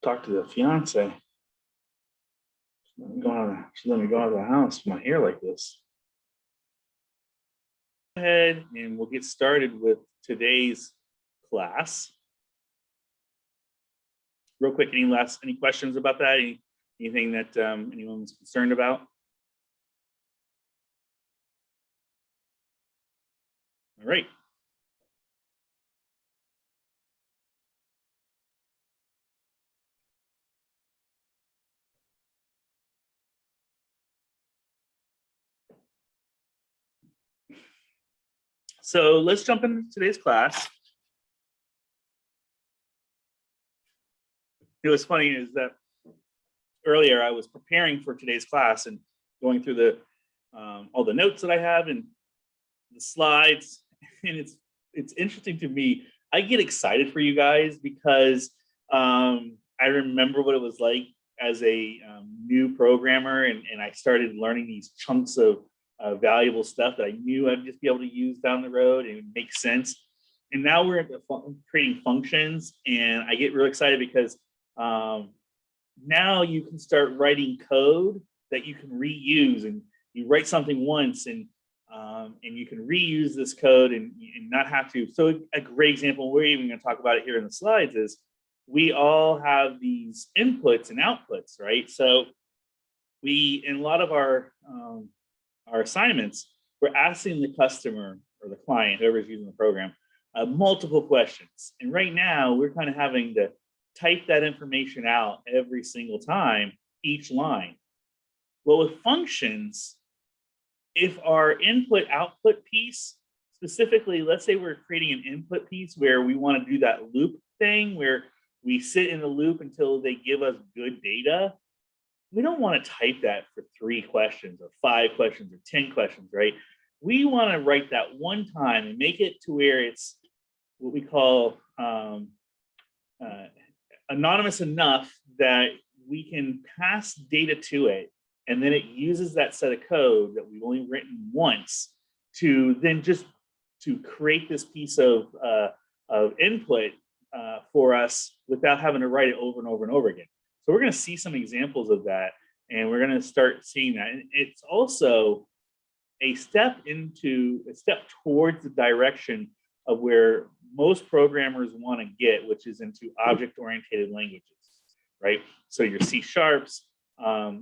Talk to the fiance. She's let me go out of the house with my hair like this. Go ahead and we'll get started with today's class. Real quick, any questions about that? Anything that anyone's concerned about? All right. So let's jump into today's class. It was funny is that earlier I was preparing for today's class and going through the all the notes that I have and the slides, and it's interesting to me. I get excited for you guys because I remember what it was like as a new programmer, and I started learning these chunks of valuable stuff that I knew I'd just be able to use down the road and it would make sense. And now we're creating functions, and I get real excited because now you can start writing code that you can reuse, and you write something once and you can reuse this code and not have to. So a great example, we're even going to talk about it here in the slides, is we all have these inputs and outputs, right? So we, in a lot of our assignments, we're asking the customer or the client, whoever's using the program, multiple questions. And right now we're kind of having to type that information out every single time, each line. Well, with functions, if our input output piece, specifically, let's say we're creating an input piece where we want to do that loop thing where we sit in the loop until they give us good data. We don't want to type that for 3 questions or 5 questions or 10 questions, right? We want to write that one time and make it to where it's what we call anonymous enough that we can pass data to it, and then it uses that set of code that we've only written once to then just to create this piece of input for us without having to write it over and over and over again. So we're going to see some examples of that, and we're going to start seeing that. And it's also a step towards the direction of where most programmers want to get, which is into object-oriented languages, right? So your C sharps,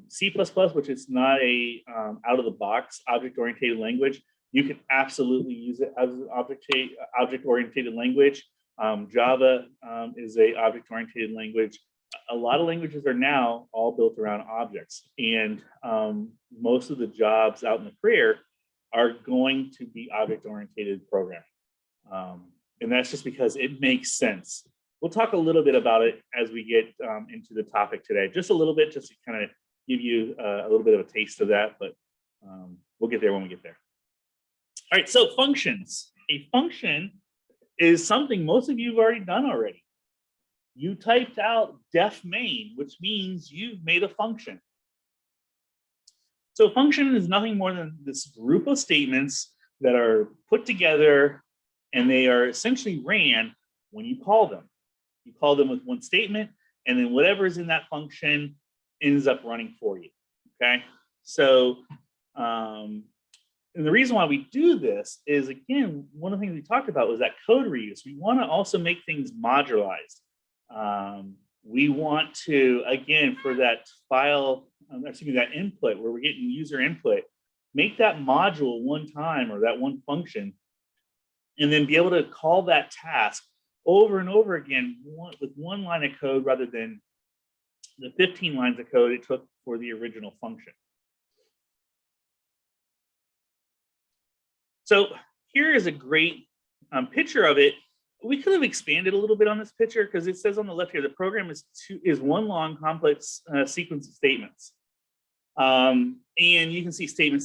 C++, which is not a out-of-the-box object-oriented language. You can absolutely use it as an object-oriented language. Java is a object-oriented language. A lot of languages are now all built around objects, and most of the jobs out in the career are going to be object-oriented programming. And that's just because it makes sense. We'll talk a little bit about it as we get into the topic today, just a little bit, just to kind of give you a little bit of a taste of that, but we'll get there when we get there. All right, so functions. A function is something most of you have already done already. You typed out def main, which means you've made a function. So a function is nothing more than this group of statements that are put together, and they are essentially ran when you call them. You call them with one statement, and then whatever is in that function ends up running for you, okay? So, and the reason why we do this is, again, one of the things we talked about was that code reuse. We want to also make things modularized. We want to, again, for that file, that input where we're getting user input, make that module one time or that one function, and then be able to call that task over and over again with one line of code rather than the 15 lines of code it took for the original function. So here is a great picture of it. We could have expanded a little bit on this picture because it says on the left here, the program is one long complex sequence of statements. And you can see statement.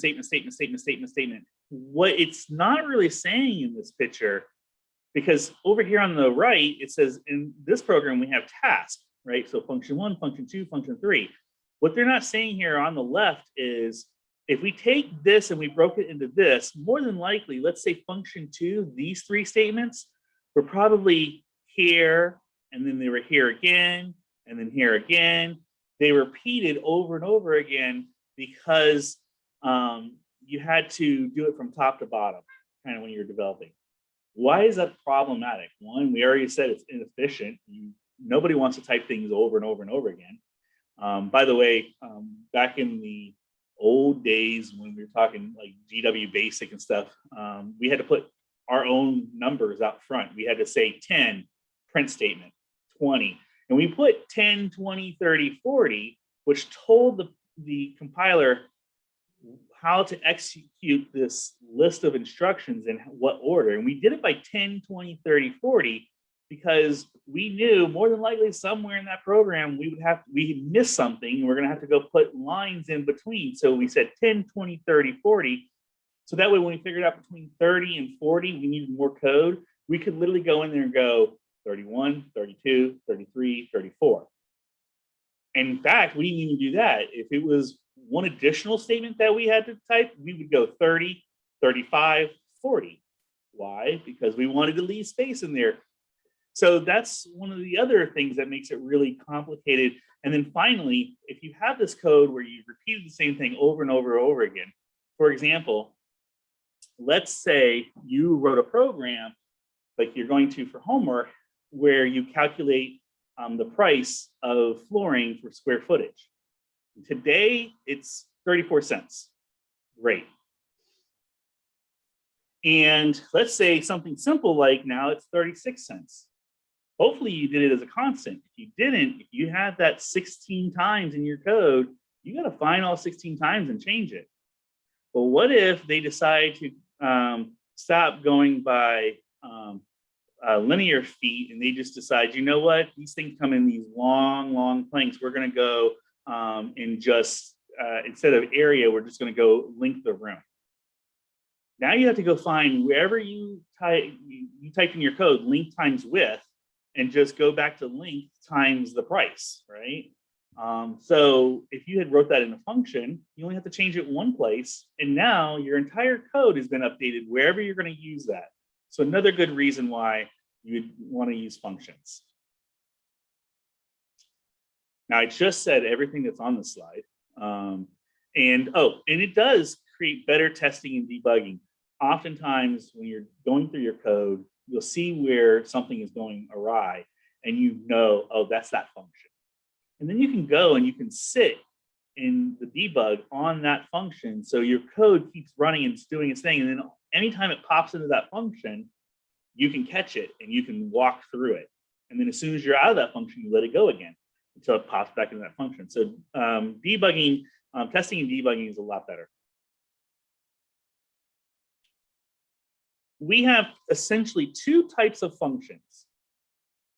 What it's not really saying in this picture, because over here on the right, it says in this program, we have tasks, right? So function 1, function 2, function 3. What they're not saying here on the left is If we take this and we broke it into this, more than likely, let's say function 2, these 3 statements were probably here, and then they were here again, and then here again. They repeated over and over again because you had to do it from top to bottom, kind of when you're developing. Why is that problematic? One, we already said it's inefficient. Nobody wants to type things over and over and over again. By the way, back in the old days when we were talking like GW Basic and stuff, we had to put our own numbers out front. We had to say 10, print statement, 20. And we put 10, 20, 30, 40, which told the compiler how to execute this list of instructions in what order. And we did it by 10, 20, 30, 40, because we knew more than likely somewhere in that program we missed something, and we're going to have to go put lines in between. So we said 10, 20, 30, 40. So that way, when we figured out between 30 and 40, we needed more code. We could literally go in there and go 31, 32, 33, 34. And in fact, we didn't even do that. If it was one additional statement that we had to type, we would go 30, 35, 40. Why? Because we wanted to leave space in there. So that's one of the other things that makes it really complicated. And then finally, if you have this code where you repeated the same thing over and over and over again, for example, let's say you wrote a program like you're going to for homework where you calculate the price of flooring for square footage. Today, it's 34 cents. Great. And let's say something simple like now it's 36 cents. Hopefully you did it as a constant. If you didn't, if you had that 16 times in your code, you got to find all 16 times and change it. But what if they decide to stop going by linear feet, and they just decide, you know what, these things come in these long, long planks. We're going to go in just, instead of area, we're just going to go length of room. Now you have to go find wherever you type in your code, length times width, and just go back to length times the price, right? So if you had wrote that in a function, you only have to change it one place, and now your entire code has been updated wherever you're going to use that. So another good reason why you'd want to use functions. Now I just said everything that's on the slide, and it does create better testing and debugging. Oftentimes when you're going through your code, you'll see where something is going awry, and you know, oh, that's that function. And then you can go and you can sit in the debug on that function, so your code keeps running and it's doing its thing. And then anytime it pops into that function, you can catch it and you can walk through it. And then as soon as you're out of that function, you let it go again until it pops back into that function. So debugging, testing and debugging is a lot better. We have essentially two types of functions.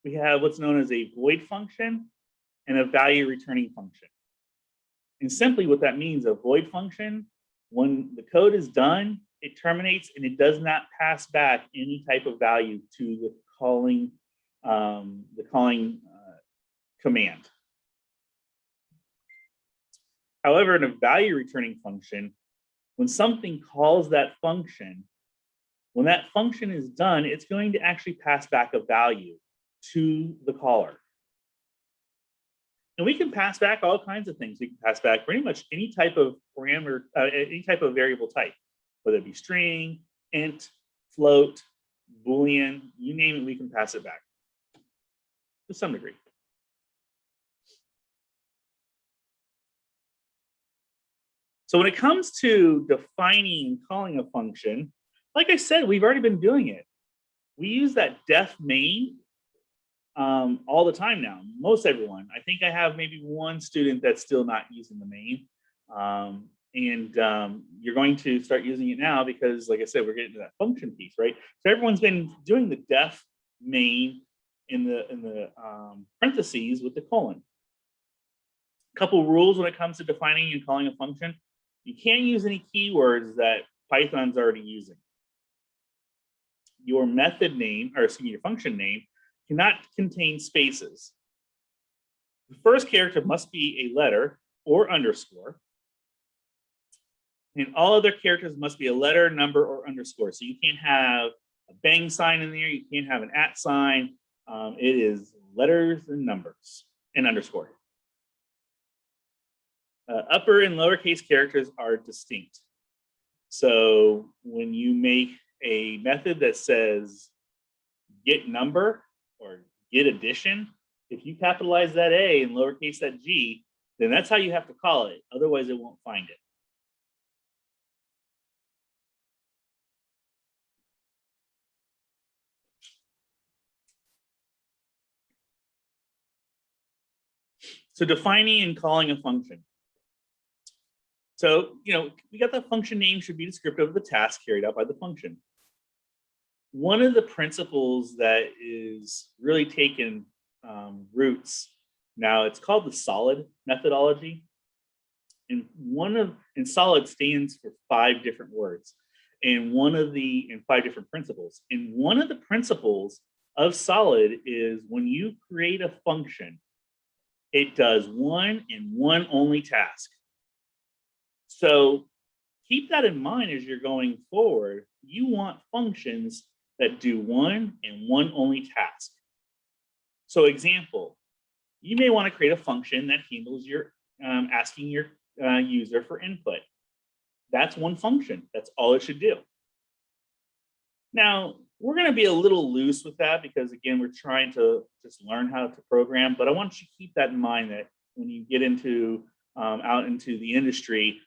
We have what's known as a void function and a value returning function. And simply what that means, a void function, when the code is done, it terminates and it does not pass back any type of value to the calling command. However, in a value returning function, when something calls that function, when that function is done, it's going to actually pass back a value to the caller. And we can pass back all kinds of things. We can pass back pretty much any type of parameter, any type of variable type, whether it be string, int, float, Boolean, you name it, we can pass it back to some degree. So when it comes to defining and calling a function, like I said, we've already been doing it. We use that def main all the time now, most everyone. I think I have maybe one student that's still not using the main. You're going to start using it now because, like I said, we're getting to that function piece, right? So everyone's been doing the def main in the parentheses with the colon. A couple rules when it comes to defining and calling a function. You can't use any keywords that Python's already using. Your method name, or excuse me, your function name, cannot contain spaces. The first character must be a letter or underscore. And all other characters must be a letter, number, or underscore. So you can't have a bang sign in there. You can't have an at sign. It is letters and numbers and underscore. Upper and lowercase characters are distinct. So when you make a method that says get number or get addition, if you capitalize that A and lowercase that G, then that's how you have to call it. Otherwise, it won't find it. So defining and calling a function. So, we got the function name should be descriptive of the task carried out by the function. One of the principles that is really taken roots now, it's called the SOLID methodology. And SOLID stands for 5 different words and 5 different principles. And one of the principles of SOLID is when you create a function, it does one and one only task. So keep that in mind as you're going forward. You want functions that do one and one only task. So example, you may want to create a function that handles your asking your user for input. That's one function. That's all it should do. Now, we're going to be a little loose with that because, again, we're trying to just learn how to program. But I want you to keep that in mind that when you get into out into the industry,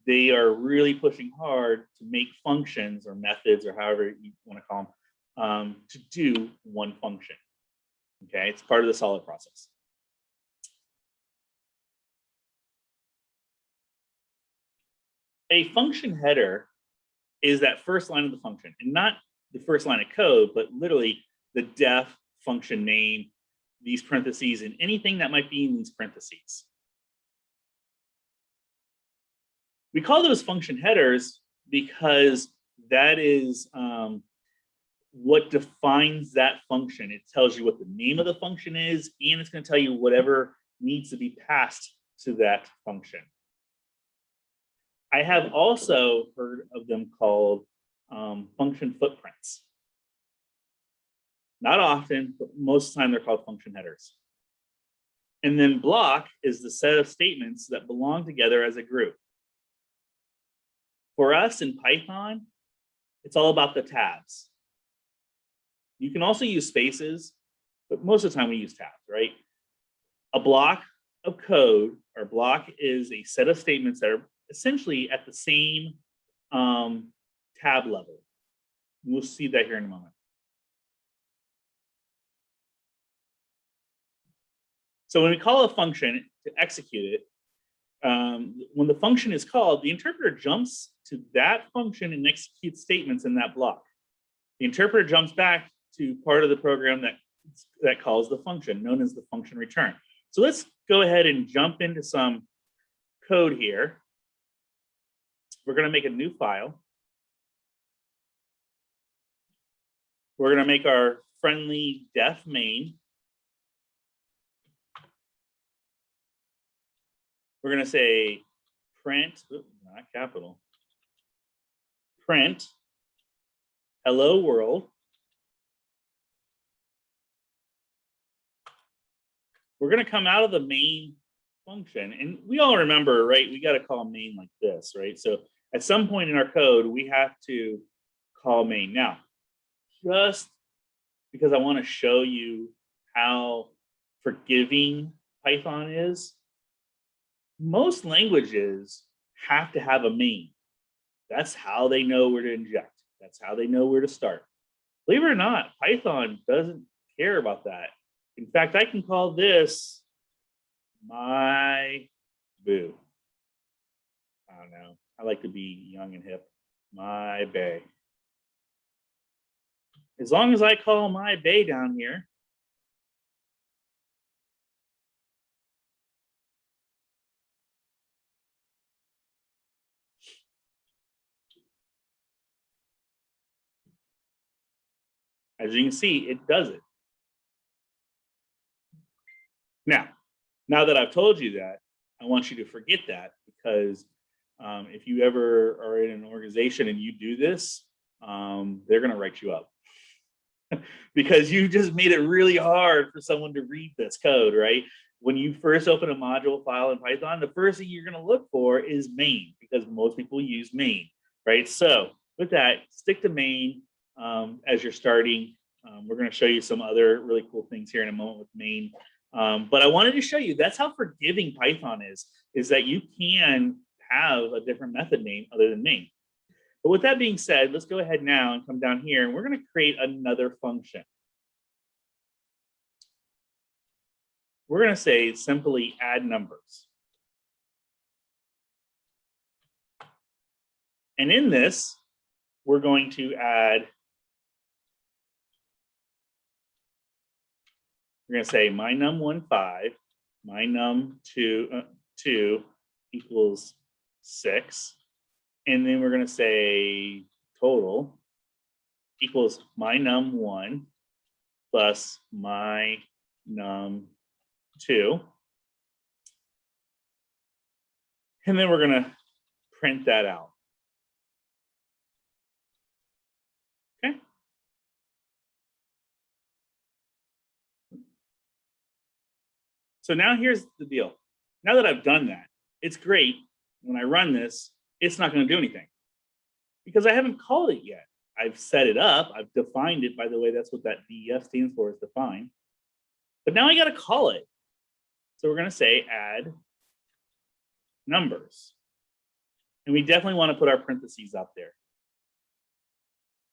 they are really pushing hard to make functions or methods or however you want to call them to do one function. Okay, it's part of the SOLID process. A function header is that first line of the function, and not the first line of code, but literally the def function name, these parentheses, and anything that might be in these parentheses. We call those function headers because that is what defines that function. It tells you what the name of the function is, and it's going to tell you whatever needs to be passed to that function. I have also heard of them called function footprints. Not often, but most of the time they're called function headers. And then block is the set of statements that belong together as a group. For us in Python, it's all about the tabs. You can also use spaces, but most of the time we use tabs, right? A block of code or block is a set of statements that are essentially at the same tab level. We'll see that here in a moment. So when we call a function to execute it, when the function is called, the interpreter jumps to that function and executes statements in that block. The interpreter jumps back to part of the program that calls the function, known as the function return. So let's go ahead and jump into some code here. We're going to make a new file. We're going to make our friendly def main. We're going to say print, not capital, print hello world. We're going to come out of the main function, and we all remember, right? We got to call main like this, right? So at some point in our code, we have to call main. Now, just because I want to show you how forgiving Python is, most languages have to have a main. That's how they know where to inject. That's how they know where to start. Believe it or not, Python doesn't care about that. In fact, I can call this my boo. I don't know. I like to be young and hip. My bay. As long as I call my bay down here, as you can see, it does it. Now that I've told you that, I want you to forget that because If you ever are in an organization and you do this, they're going to write you up because you just made it really hard for someone to read this code, right? When you first open a module file in Python, the first thing you're going to look for is main because most people use main, right? So with that, stick to main as you're starting. We're going to show you some other really cool things here in a moment with main. But I wanted to show you that's how forgiving Python is that you can have a different method name other than main. But with that being said, let's go ahead now and come down here and we're going to create another function. We're going to say simply add numbers. And in this, we're going to add, we're going to say my num1 5, my num2 2 equals 6. And then we're going to say total equals my num1 plus my num2. And then we're going to print that out. Okay. So now here's the deal. Now that I've done that, it's great. When I run this, it's not going to do anything because I haven't called it yet. I've set it up. I've defined it. By the way, that's what that DEF stands for, is define. But now I got to call it. So we're going to say add numbers. And we definitely want to put our parentheses up there.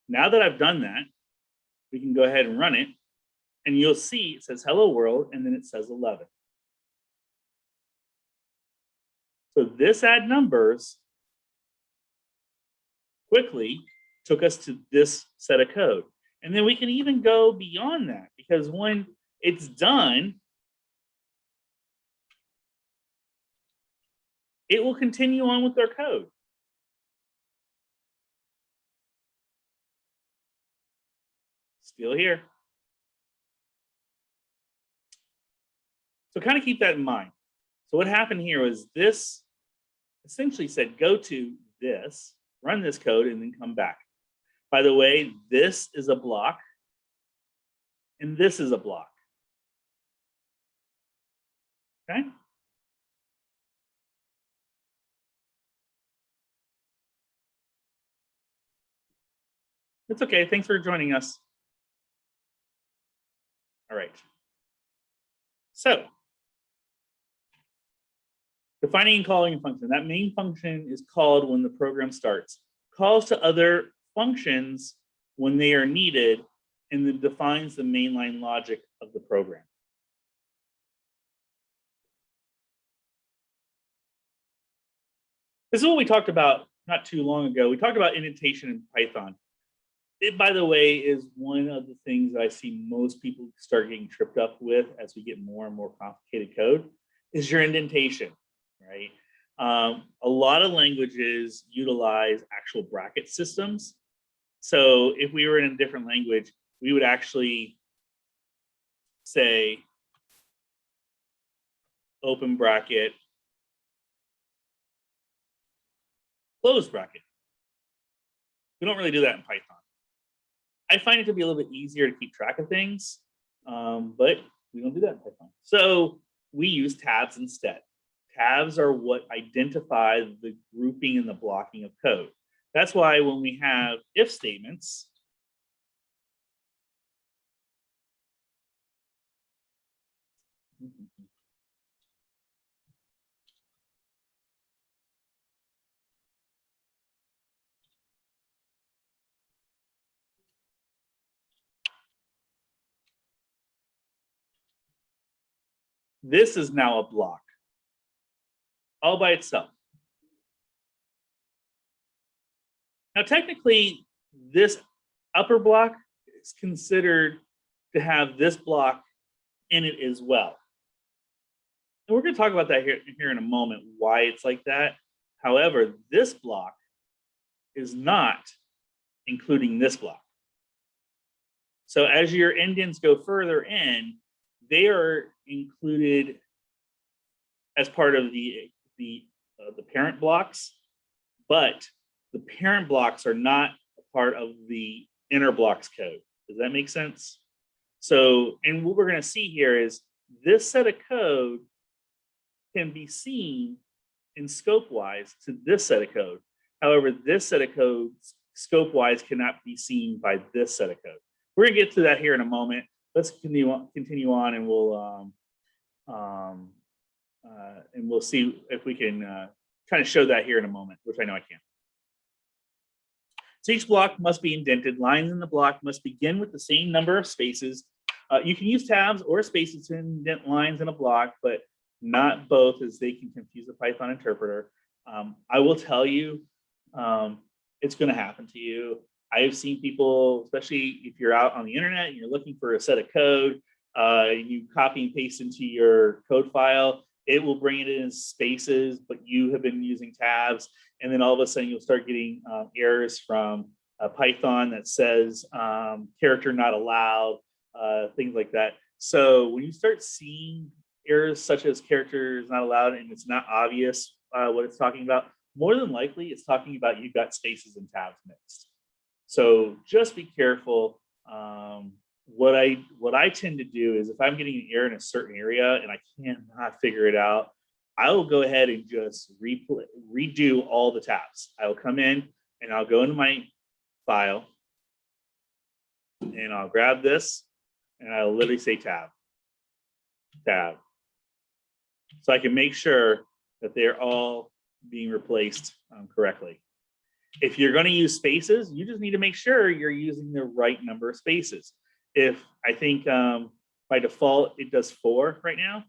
Now that I've done that, we can go ahead and run it. And you'll see it says hello world, and then it says 11. So this add numbers quickly took us to this set of code. And then we can even go beyond that because when it's done, it will continue on with their code. Still here. So kind of keep that in mind. So what happened here was this essentially said, go to this, run this code, and then come back. By the way, this is a block, and this is a block. Okay? It's okay. Thanks for joining us. All right. So, defining and calling a function. That main function is called when the program starts. Calls to other functions when they are needed, and then defines the mainline logic of the program. This is what we talked about not too long ago. We talked about indentation in Python. It, by the way, is one of the things that I see most people start getting tripped up with as we get more and more complicated code, is your indentation, right? A lot of languages utilize actual bracket systems. So if we were in a different language, we would actually say open bracket, close bracket. We don't really do that in Python. I find it to be a little bit easier to keep track of things, but we don't do that in Python. So we use tabs instead. Tabs are what identify the grouping and the blocking of code. That's why when we have if statements, this is now a block all by itself. Now, technically, this upper block is considered to have this block in it as well. And we're going to talk about that here in a moment, why it's like that. However, this block is not including this block. So as your indents go further in, they are included as part of the parent blocks, but the parent blocks are not a part of the inner blocks code. Does that make sense? So, and what we're going to see here is this set of code can be seen in scope wise to this set of code. However, this set of code scope wise cannot be seen by this set of code. We're going to get to that here in a moment. Let's continue on, and we'll see if we can kind of show that here in a moment, which I know I can. So each block must be indented. Lines in the block must begin with the same number of spaces. You can use tabs or spaces to indent lines in a block, but not both, as they can confuse the Python interpreter. I will tell you, it's going to happen to you. I have seen people, especially if you're out on the internet and you're looking for a set of code, you copy and paste into your code file, it will bring it in spaces, but you have been using tabs. And then all of a sudden you'll start getting errors from Python that says character not allowed, things like that. So when you start seeing errors such as character is not allowed and it's not obvious what it's talking about, more than likely it's talking about you've got spaces and tabs mixed. So just be careful. What I tend to do is if I'm getting an error in a certain area and I cannot figure it out, I will go ahead and just redo all the tabs. I will come in and I'll go into my file and I'll grab this and I'll literally say tab. So I can make sure that they're all being replaced correctly. If you're going to use spaces, you just need to make sure you're using the right number of spaces. If I think by default it does 4 right now,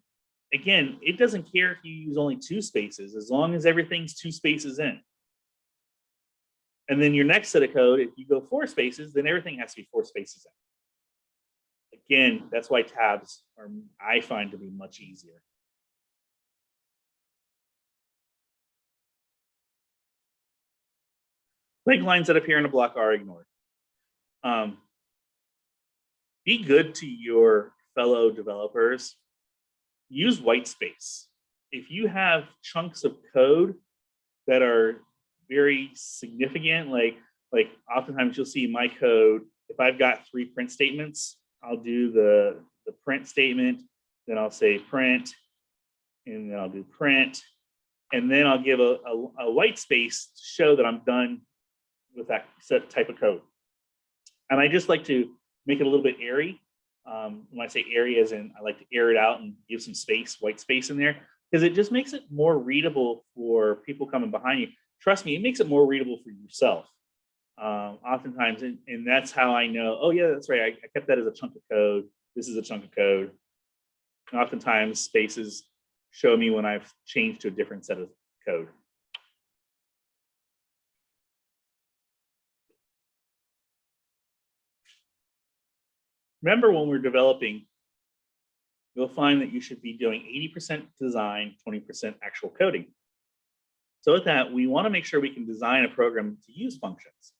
again, it doesn't care if you use only 2 spaces as long as everything's 2 spaces in. And then your next set of code, if you go 4 spaces, then everything has to be 4 spaces in. Again, that's why tabs are, I find, to be much easier. Blank lines that appear in a block are ignored. Be good to your fellow developers. Use white space. If you have chunks of code that are very significant, like oftentimes you'll see my code, if I've got 3 print statements, I'll do the print statement, then I'll say print, and then I'll do print, and then I'll give a white space to show that I'm done with that set type of code. And I just like to make it a little bit airy. When I say airy, as in I like to air it out and give some space, white space in there, because it just makes it more readable for people coming behind you. Trust me, it makes it more readable for yourself. Oftentimes, and that's how I know, oh yeah, that's right, I kept that as a chunk of code. This is a chunk of code. And oftentimes spaces show me when I've changed to a different set of code. Remember, when we're developing, you'll find that you should be doing 80% design, 20% actual coding. So with that, we want to make sure we can design a program to use functions.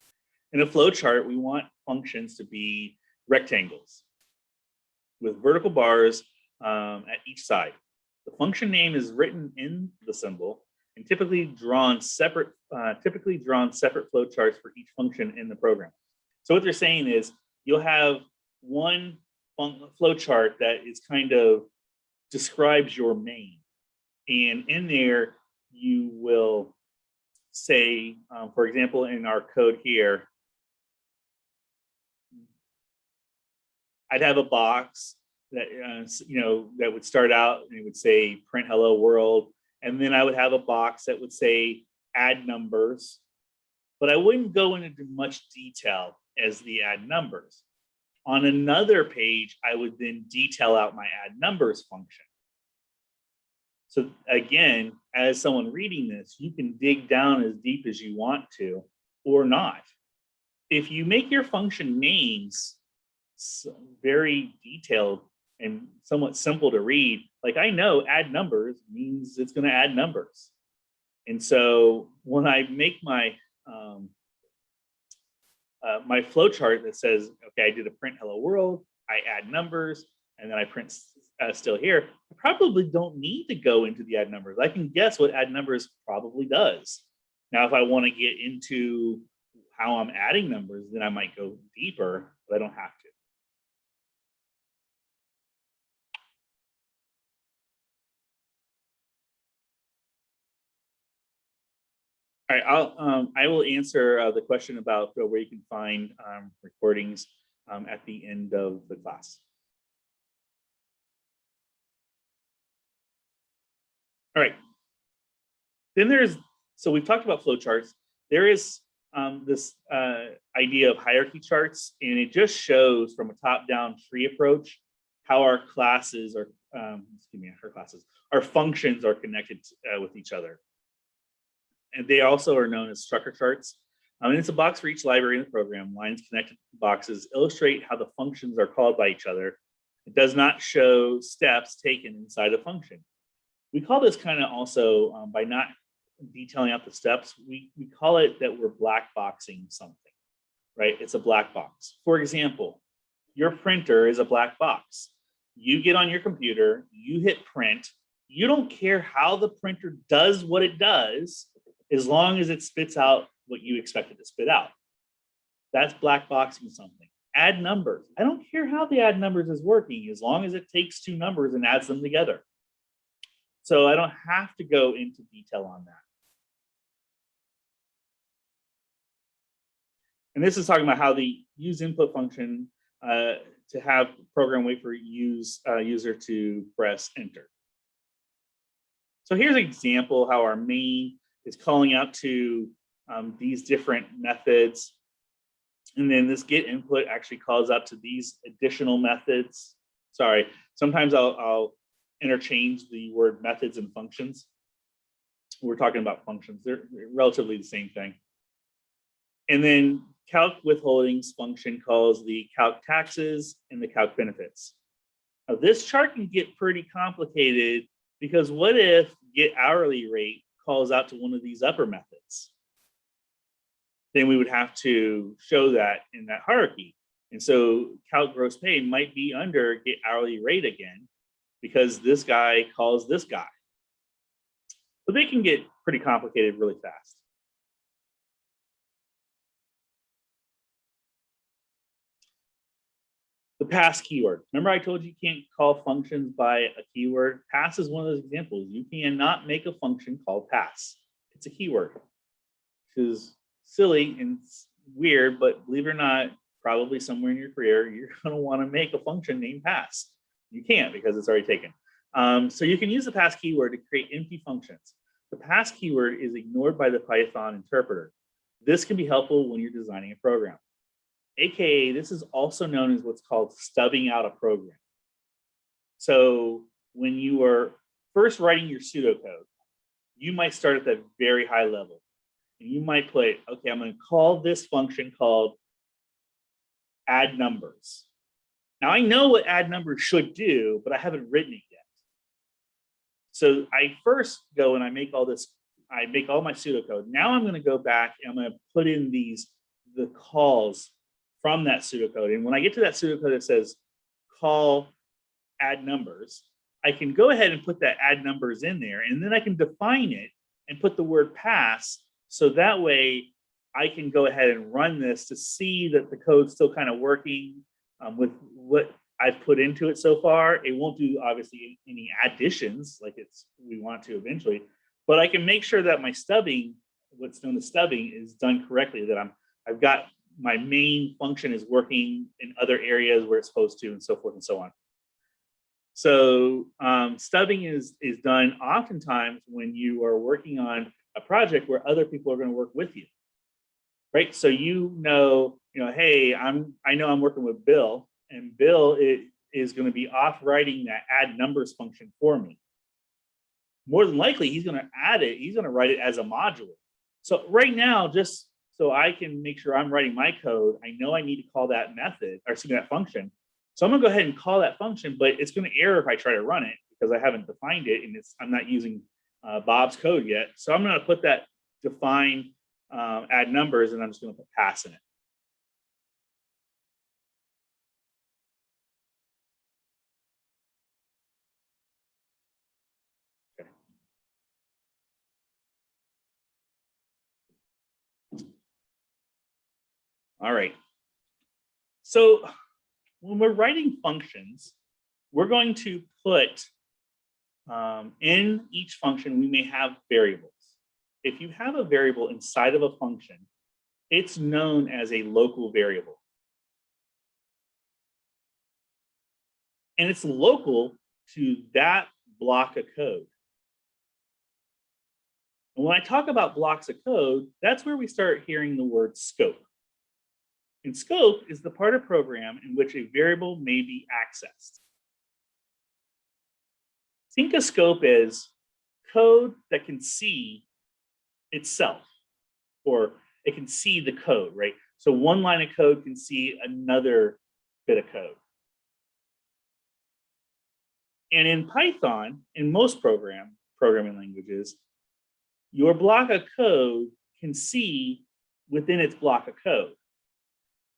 In a flowchart, we want functions to be rectangles with vertical bars at each side. The function name is written in the symbol and typically drawn separate flowcharts for each function in the program. So what they're saying is you'll have one flowchart that is kind of describes your main, and in there you will say, for example, in our code here, I'd have a box that that would start out and it would say print hello world, and then I would have a box that would say add numbers, but I wouldn't go into much detail as the add numbers. On another page, I would then detail out my add numbers function. So again, as someone reading this, you can dig down as deep as you want to or not. If you make your function names very detailed and somewhat simple to read, like I know add numbers means it's going to add numbers. And so when I make my my flowchart that says, okay, I did a print hello world, I add numbers, and then I print still here, I probably don't need to go into the add numbers. I can guess what add numbers probably does. Now, if I want to get into how I'm adding numbers, then I might go deeper, but I don't have to. All right, I will answer the question about where you can find recordings at the end of the class. All right. Then so we've talked about flowcharts. There is this idea of hierarchy charts, and it just shows from a top-down tree approach how our classes are, our functions are connected with each other. And they also are known as structure charts. And it's a box for each library in the program. Lines connected to boxes illustrate how the functions are called by each other. It does not show steps taken inside a function. We call this kind of also, by not detailing out the steps, we call it that we're black boxing something, right? It's a black box. For example, your printer is a black box. You get on your computer, you hit print. You don't care how the printer does what it does, as long as it spits out what you expect it to spit out. That's black boxing something. Add numbers. I don't care how the add numbers is working, as long as it takes two numbers and adds them together. So I don't have to go into detail on that. And this is talking about how the use input function to have program wait for user to press enter. So here's an example how our main is calling out to these different methods. And then this get input actually calls out to these additional methods. Sorry, sometimes I'll interchange the word methods and functions. We're talking about functions. They're relatively the same thing. And then calc withholdings function calls the calc taxes and the calc benefits. Now this chart can get pretty complicated, because what if get hourly rate calls out to one of these upper methods? Then we would have to show that in that hierarchy. And so calc gross pay might be under get hourly rate again, because this guy calls this guy. But they can get pretty complicated really fast. The pass keyword. Remember I told you can't call functions by a keyword? Pass is one of those examples. You cannot make a function called pass. It's a keyword, which is silly and weird, but believe it or not, probably somewhere in your career, you're going to want to make a function named pass. You can't, because it's already taken. So you can use the pass keyword to create empty functions. The pass keyword is ignored by the Python interpreter. This can be helpful when you're designing a program. AKA, this is also known as what's called stubbing out a program. So when you are first writing your pseudocode, you might start at that very high level. And you might put, okay, I'm going to call this function called add numbers. Now I know what add numbers should do, but I haven't written it yet. So I first go and I make all my pseudocode. Now I'm going to go back and I'm going to put in the calls from that pseudocode. And when I get to that pseudocode that says call add numbers, I can go ahead and put that add numbers in there, and then I can define it and put the word pass. So that way I can go ahead and run this to see that the code's still kind of working with what I've put into it so far. It won't do obviously any additions like we want to eventually, but I can make sure that my stubbing, what's known as stubbing, is done correctly, that I've got my main function is working in other areas where it's supposed to, and so forth and so on. So stubbing is done oftentimes when you are working on a project where other people are going to work with you, right? So hey, I know I'm working with Bill, and Bill is going to be off writing that add numbers function for me. More than likely, he's going to add it. He's going to write it as a module. So right now, just so I can make sure I'm writing my code, I know I need to call that method, or excuse me, that function. So I'm going to go ahead and call that function, but it's going to error if I try to run it because I haven't defined it, and I'm not using Bob's code yet. So I'm going to put that define add numbers, and I'm just going to put pass in it. Okay. All right. So when we're writing functions, we're going to put in each function, we may have variables. If you have a variable inside of a function, it's known as a local variable. And it's local to that block of code. And when I talk about blocks of code, that's where we start hearing the word scope. And scope is the part of program in which a variable may be accessed. Think of scope as code that can see itself, or it can see the code, right? So one line of code can see another bit of code. And in Python, in most programming languages, your block of code can see within its block of code.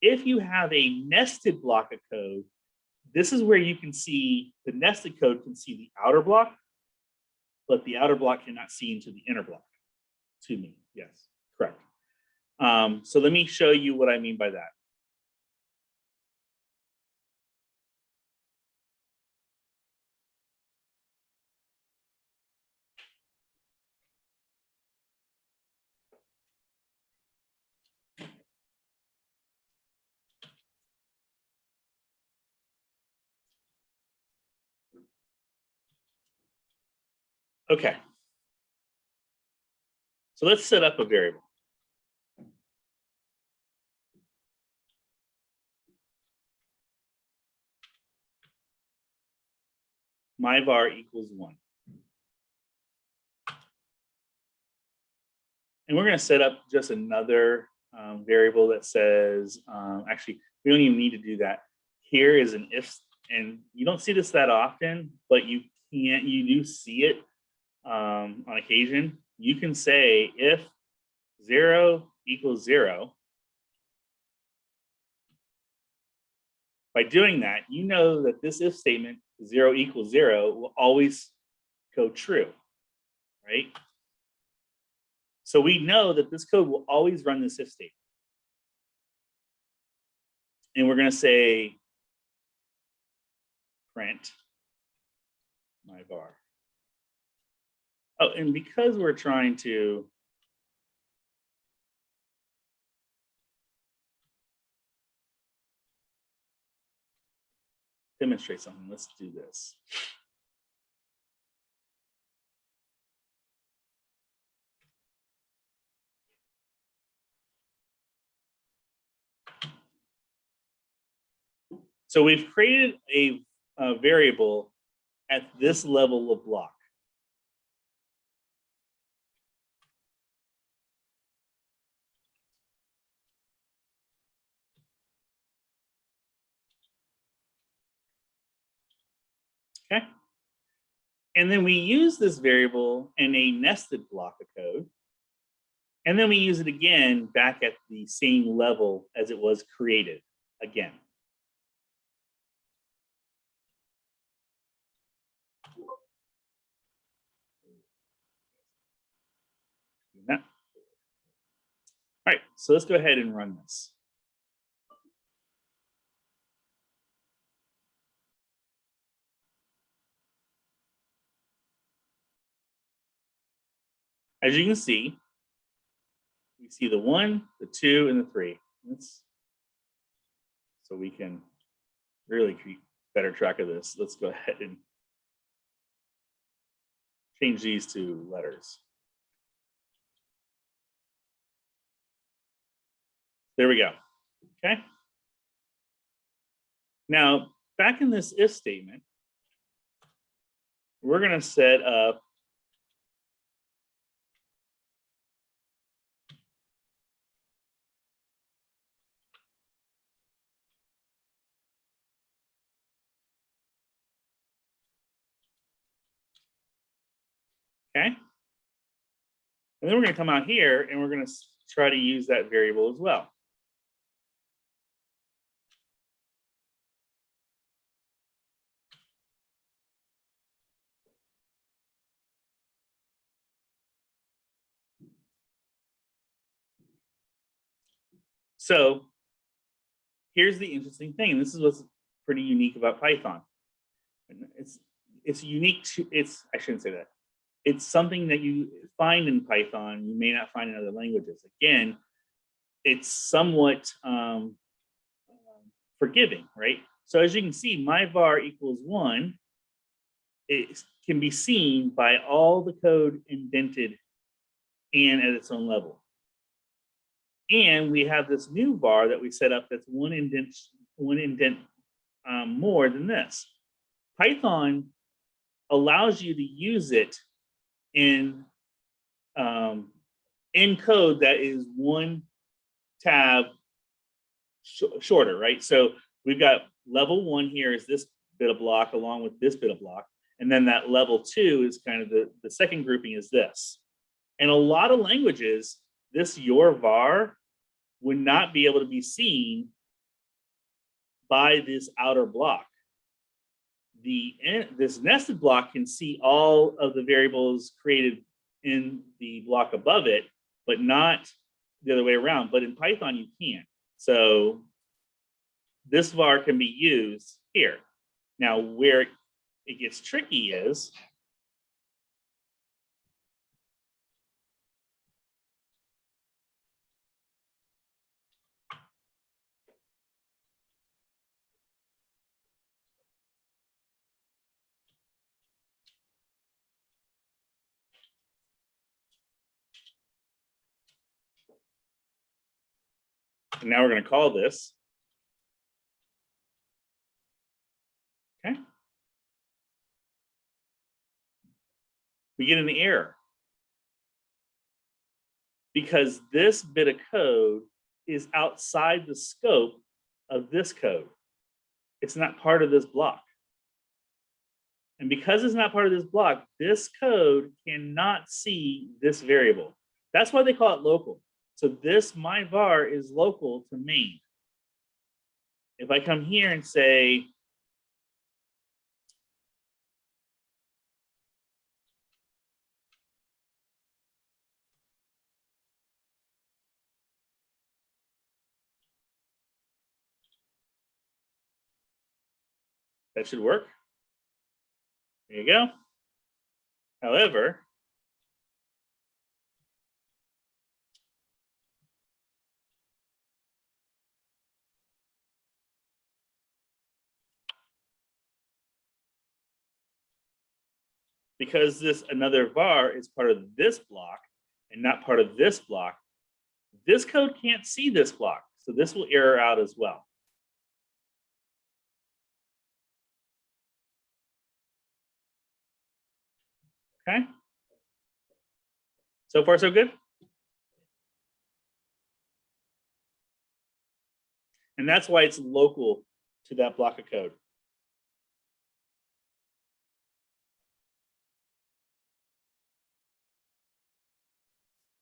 If you have a nested block of code, this is where you can see the nested code can see the outer block, but the outer block cannot see into the inner block. To me, yes, correct. So let me show you what I mean by that. Okay. So let's set up a variable. My var equals 1. And we're going to set up just another variable that says, actually, we don't even need to do that. Here is an if, and you don't see this that often, but you do see it on occasion. You can say if 0 equals 0. By doing that, you know that this if statement, 0 equals 0, will always go true, right? So we know that this code will always run this if statement. And we're going to say print my var. Oh, and because we're trying to demonstrate something, let's do this. So we've created a variable at this level of block. Okay. And then we use this variable in a nested block of code. And then we use it again back at the same level as it was created again. All right, so let's go ahead and run this. As you can see, we see the 1, the 2, and the 3. So we can really keep better track of this. Let's go ahead and change these to letters. There we go. Okay. Now, back in this if statement, we're going to set up okay. And then we're going to come out here and we're going to try to use that variable as well. So here's the interesting thing, and this is what's pretty unique about Python. It's unique to, I shouldn't say that. It's something that you find in Python, you may not find in other languages. Again, it's somewhat forgiving, right? So as you can see, my var equals 1, it can be seen by all the code indented and at its own level. And we have this new var that we set up that's one indent more than this. Python allows you to use it in code that is one tab shorter, right? So we've got level 1 here is this bit of block along with this bit of block. And then that level 2 is kind of the second grouping is this. In a lot of languages, this your var would not be able to be seen by this outer block. This nested block can see all of the variables created in the block above it, but not the other way around. But in Python, you can. So this var can be used here. Now, where it gets tricky is and now we're going to call this. Okay. We get an error because this bit of code is outside the scope of this code. It's not part of this block. And because it's not part of this block, this code cannot see this variable. That's why they call it local. So this my var is local to main. If I come here and say, that should work. There you go. However, because this another var is part of this block and not part of this block, this code can't see this block. So this will error out as well. Okay. So far, so good. And that's why it's local to that block of code.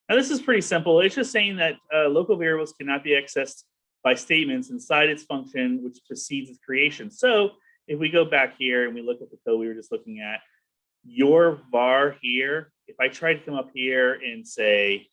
Now this is pretty simple. It's just saying that local variables cannot be accessed by statements inside its function, which precedes its creation. So if we go back here and we look at the code we were just looking at, your var here, if I try to come up here and say,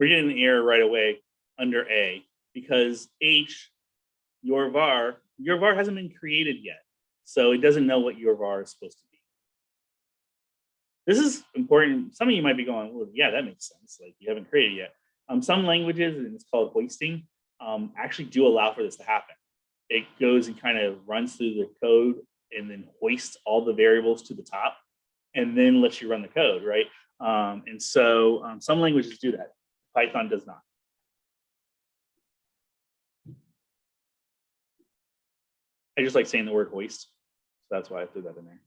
we're getting an error right away under A because H, your var hasn't been created yet. So it doesn't know what your var is supposed to be. This is important. Some of you might be going, well, yeah, that makes sense. Like you haven't created yet. Some languages, and it's called hoisting, actually do allow for this to happen. It goes and kind of runs through the code and then hoists all the variables to the top and then lets you run the code, right? And so some languages do that. Python does not. I just like saying the word hoist. So that's why I threw that in there.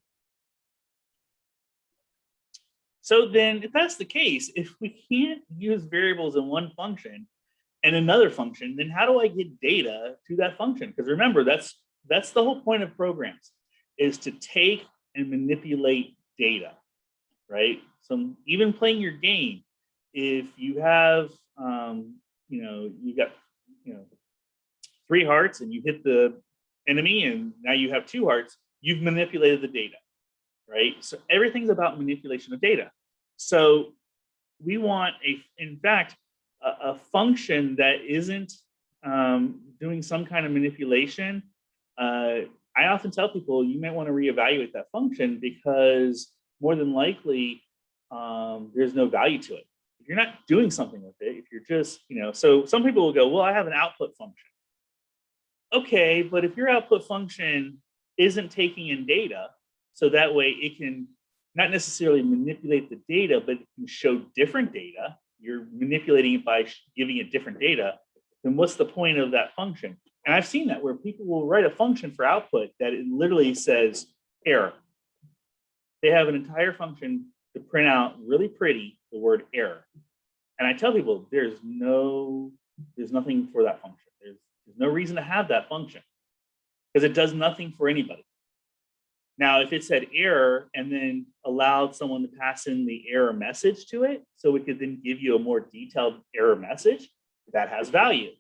So then if that's the case, if we can't use variables in one function and another function, then how do I get data to that function? Because remember, that's the whole point of programs, is to take and manipulate data, right? So even playing your game, if you have, you got, 3 hearts and you hit the enemy and now you have 2 hearts, you've manipulated the data, right? So everything's about manipulation of data. So we want in fact, a function that isn't doing some kind of manipulation. I often tell people you might want to reevaluate that function because more than likely there's no value to it. If you're not doing something with it, if you're just, so some people will go, well, I have an output function. Okay, but if your output function isn't taking in data, so that way it can not necessarily manipulate the data, but it can show different data. You're manipulating it by giving it different data. Then what's the point of that function? And I've seen that where people will write a function for output that it literally says error. They have an entire function to print out really pretty the word error. And I tell people there's nothing for that function. There's no reason to have that function because it does nothing for anybody. Now, if it said error and then allowed someone to pass in the error message to it, so it could then give you a more detailed error message, that has value.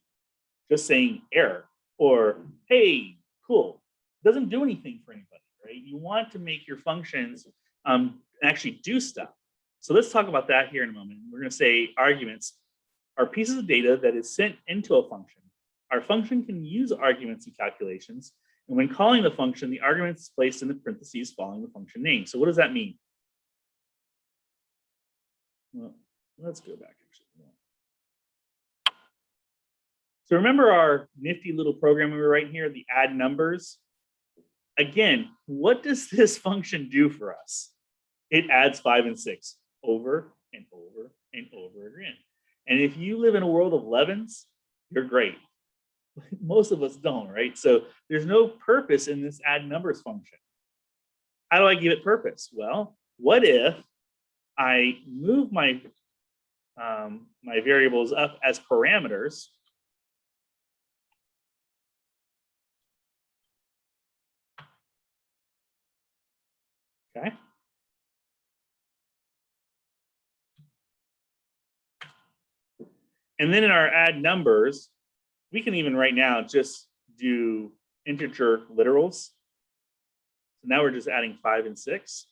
Just saying error or, hey, cool, doesn't do anything for anybody, right? You want to make your functions actually do stuff. So let's talk about that here in a moment. We're going to say arguments are pieces of data that is sent into a function. Our function can use arguments in calculations. And when calling the function, the argument is placed in the parentheses following the function name. So what does that mean? Well, let's go back actually. So remember our nifty little program we were writing here, the add numbers? Again, what does this function do for us? It adds 5 and 6 over and over and over again. And if you live in a world of 11s, you're great. Most of us don't, right? So there's no purpose in this add numbers function. How do I give it purpose? Well, what if I move my my variables up as parameters? Okay. And then in our add numbers, we can even right now just do integer literals. So now we're just adding 5 and 6.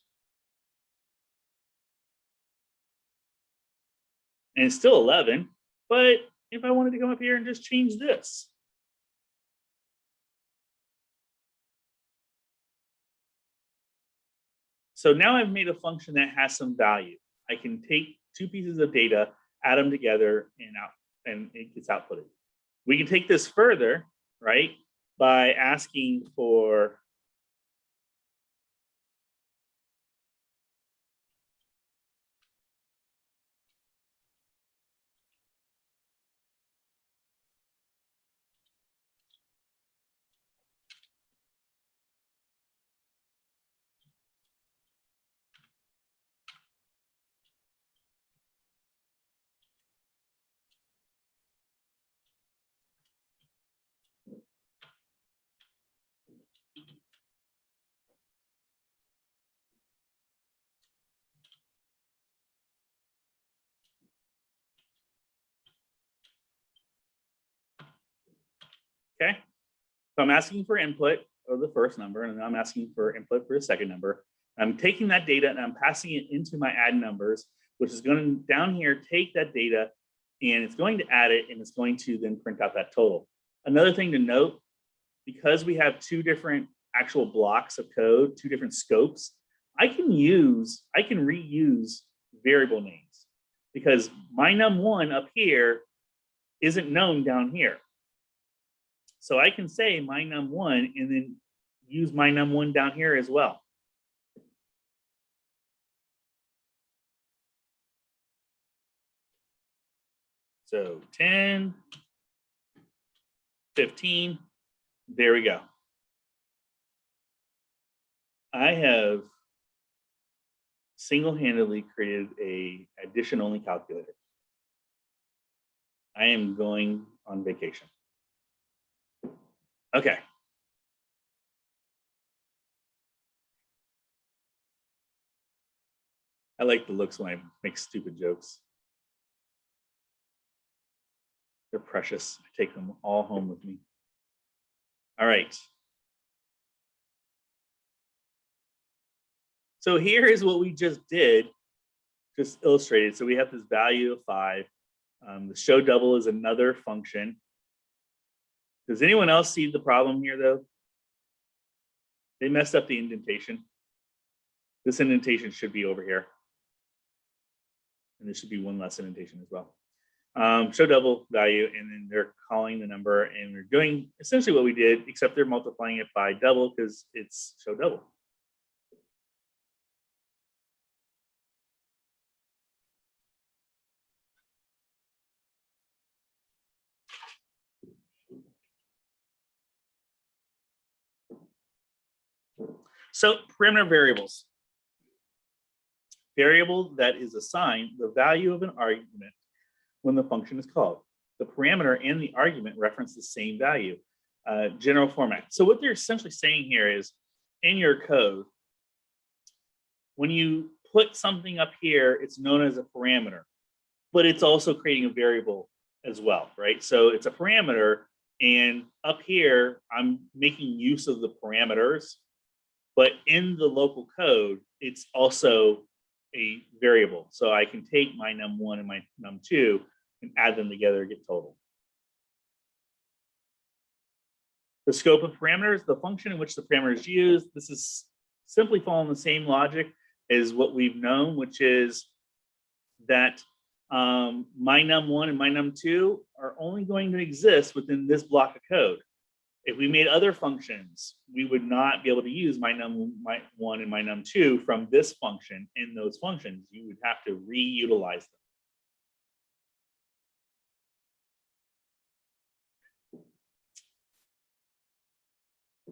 And it's still 11, but if I wanted to come up here and just change this. So now I've made a function that has some value. I can take 2 pieces of data, add them together, and it gets outputted. We can take this further, right, by asking for okay. So I'm asking for input of the first number, and then I'm asking for input for the second number. I'm taking that data and I'm passing it into my add numbers, which is going to down here take that data and it's going to add it and it's going to then print out that total. Another thing to note, because we have 2 different actual blocks of code, 2 different scopes, I can reuse variable names because my num1 up here isn't known down here. So I can say my num1 and then use my num1 down here as well. So 10, 15, there we go. I have single-handedly created a addition-only calculator. I am going on vacation. Okay. I like the looks when I make stupid jokes. They're precious. I take them all home with me. All right. So here is what we just did, just illustrated. So we have this value of 5. The show double is another function. Does anyone else see the problem here, though? They messed up the indentation. This indentation should be over here. And there should be one less indentation as well. Show double value, and then they're calling the number, and they're doing essentially what we did, except they're multiplying it by double because it's show double. So parameter variables. Variable that is assigned the value of an argument when the function is called. The parameter and the argument reference the same value. General format. So what they're essentially saying here is, in your code, when you put something up here, it's known as a parameter, but it's also creating a variable as well, right? So it's a parameter, and up here, I'm making use of the parameters, but in the local code, it's also a variable. So I can take my num1 and my num2 and add them together to get total. The scope of parameters, the function in which the parameter is used, this is simply following the same logic as what we've known, which is that my num1 and my num2 are only going to exist within this block of code. If we made other functions, we would not be able to use my num1 and my num2 from this function in those functions. You would have to reutilize them.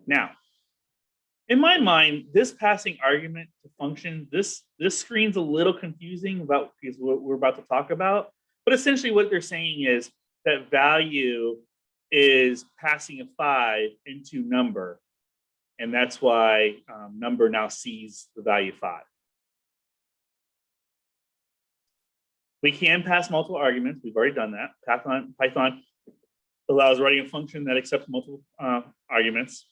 Now, in my mind, this passing argument to function, this screen's a little confusing about because what we're about to talk about. But essentially what they're saying is that value is passing a 5 into number. And that's why number now sees the value 5. We can pass multiple arguments. We've already done that. Python allows writing a function that accepts multiple arguments.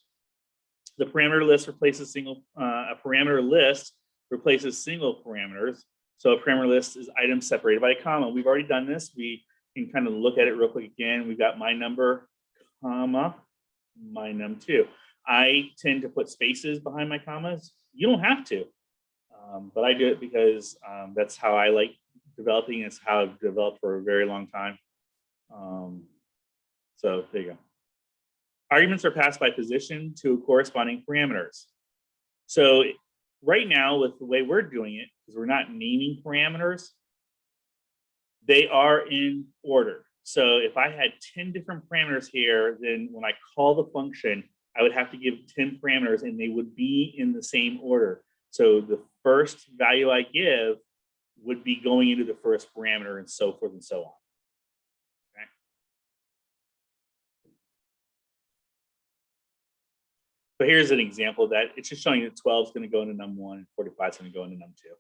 The parameter list replaces a parameter list replaces single parameters. So a parameter list is items separated by a comma. We've already done this. We can kind of look at it real quick again. We've got my number, comma, my num2. I tend to put spaces behind my commas. You don't have to, but I do it because that's how I like developing. It's how I've developed for a very long time. So there you go. Arguments are passed by position to corresponding parameters. So right now, with the way we're doing it, because we're not naming parameters, they are in order. So if I had 10 different parameters here, then when I call the function, I would have to give 10 parameters and they would be in the same order. So the first value I give would be going into the first parameter and so forth and so on. Okay. So here's an example of that. It's just showing that 12 is going to go into num1 and 45 is going to go into num2.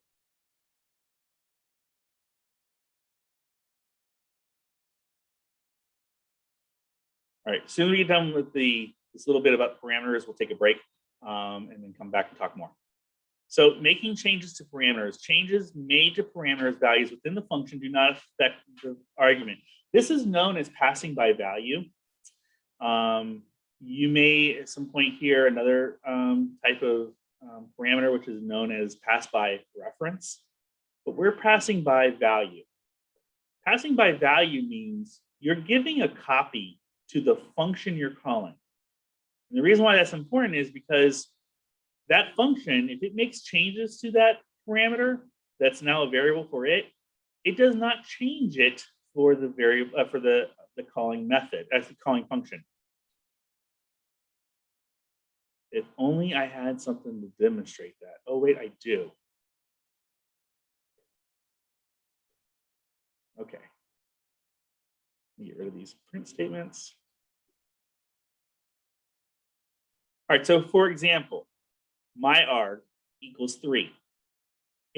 All right, soon we get done with this little bit about parameters, we'll take a break and then come back and talk more. So making changes to parameters. Changes made to parameters values within the function do not affect the argument. This is known as passing by value. You may at some point hear another type of parameter, which is known as pass by reference, but we're passing by value. Passing by value means you're giving a copy to the function you're calling. And the reason why that's important is because that function, if it makes changes to that parameter that's now a variable for it, it does not change it for the variable for the calling method, as the calling function. If only I had something to demonstrate that. Oh wait, I do. Okay. Let me get rid of these print statements. All right, so for example, my arg equals 3.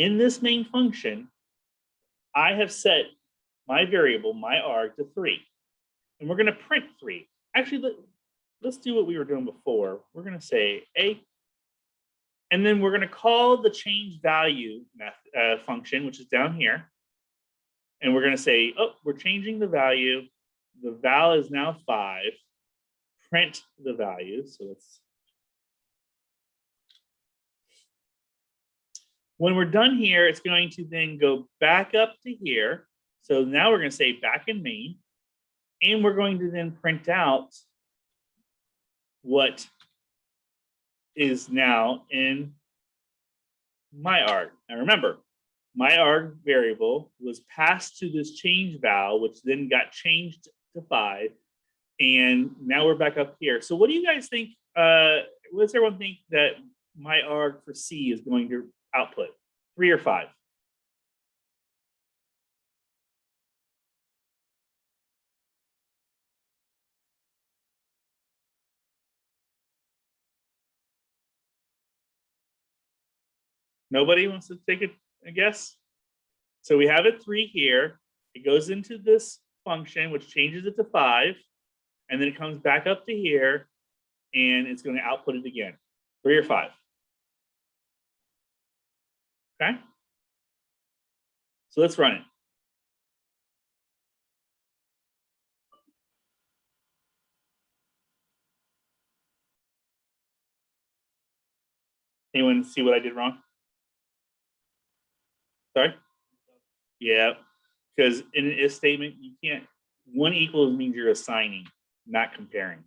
in this main function, I have set my variable, my arg, to 3. And we're going to print 3. Actually, let's do what we were doing before. We're going to say a, and then we're going to call the change value function, which is down here. And we're going to say, oh, we're changing the value. The val is now 5. Print the value. So let's. When we're done here, it's going to then go back up to here. So now we're going to say back in main. And we're going to then print out what is now in my arg. Now remember, my arg variable was passed to this change val, which then got changed to 5. And now we're back up here. So what do you guys think? What does everyone think that my arg for C is going to output? 3 or 5? Nobody wants to take a guess? So we have it 3 here. It goes into this function, which changes it to 5. And then it comes back up to here. And it's going to output it again. 3 or 5? Okay. So let's run it. Anyone see what I did wrong? Sorry? Yeah, because in an if statement, you can't, 1 equals means you're assigning, not comparing.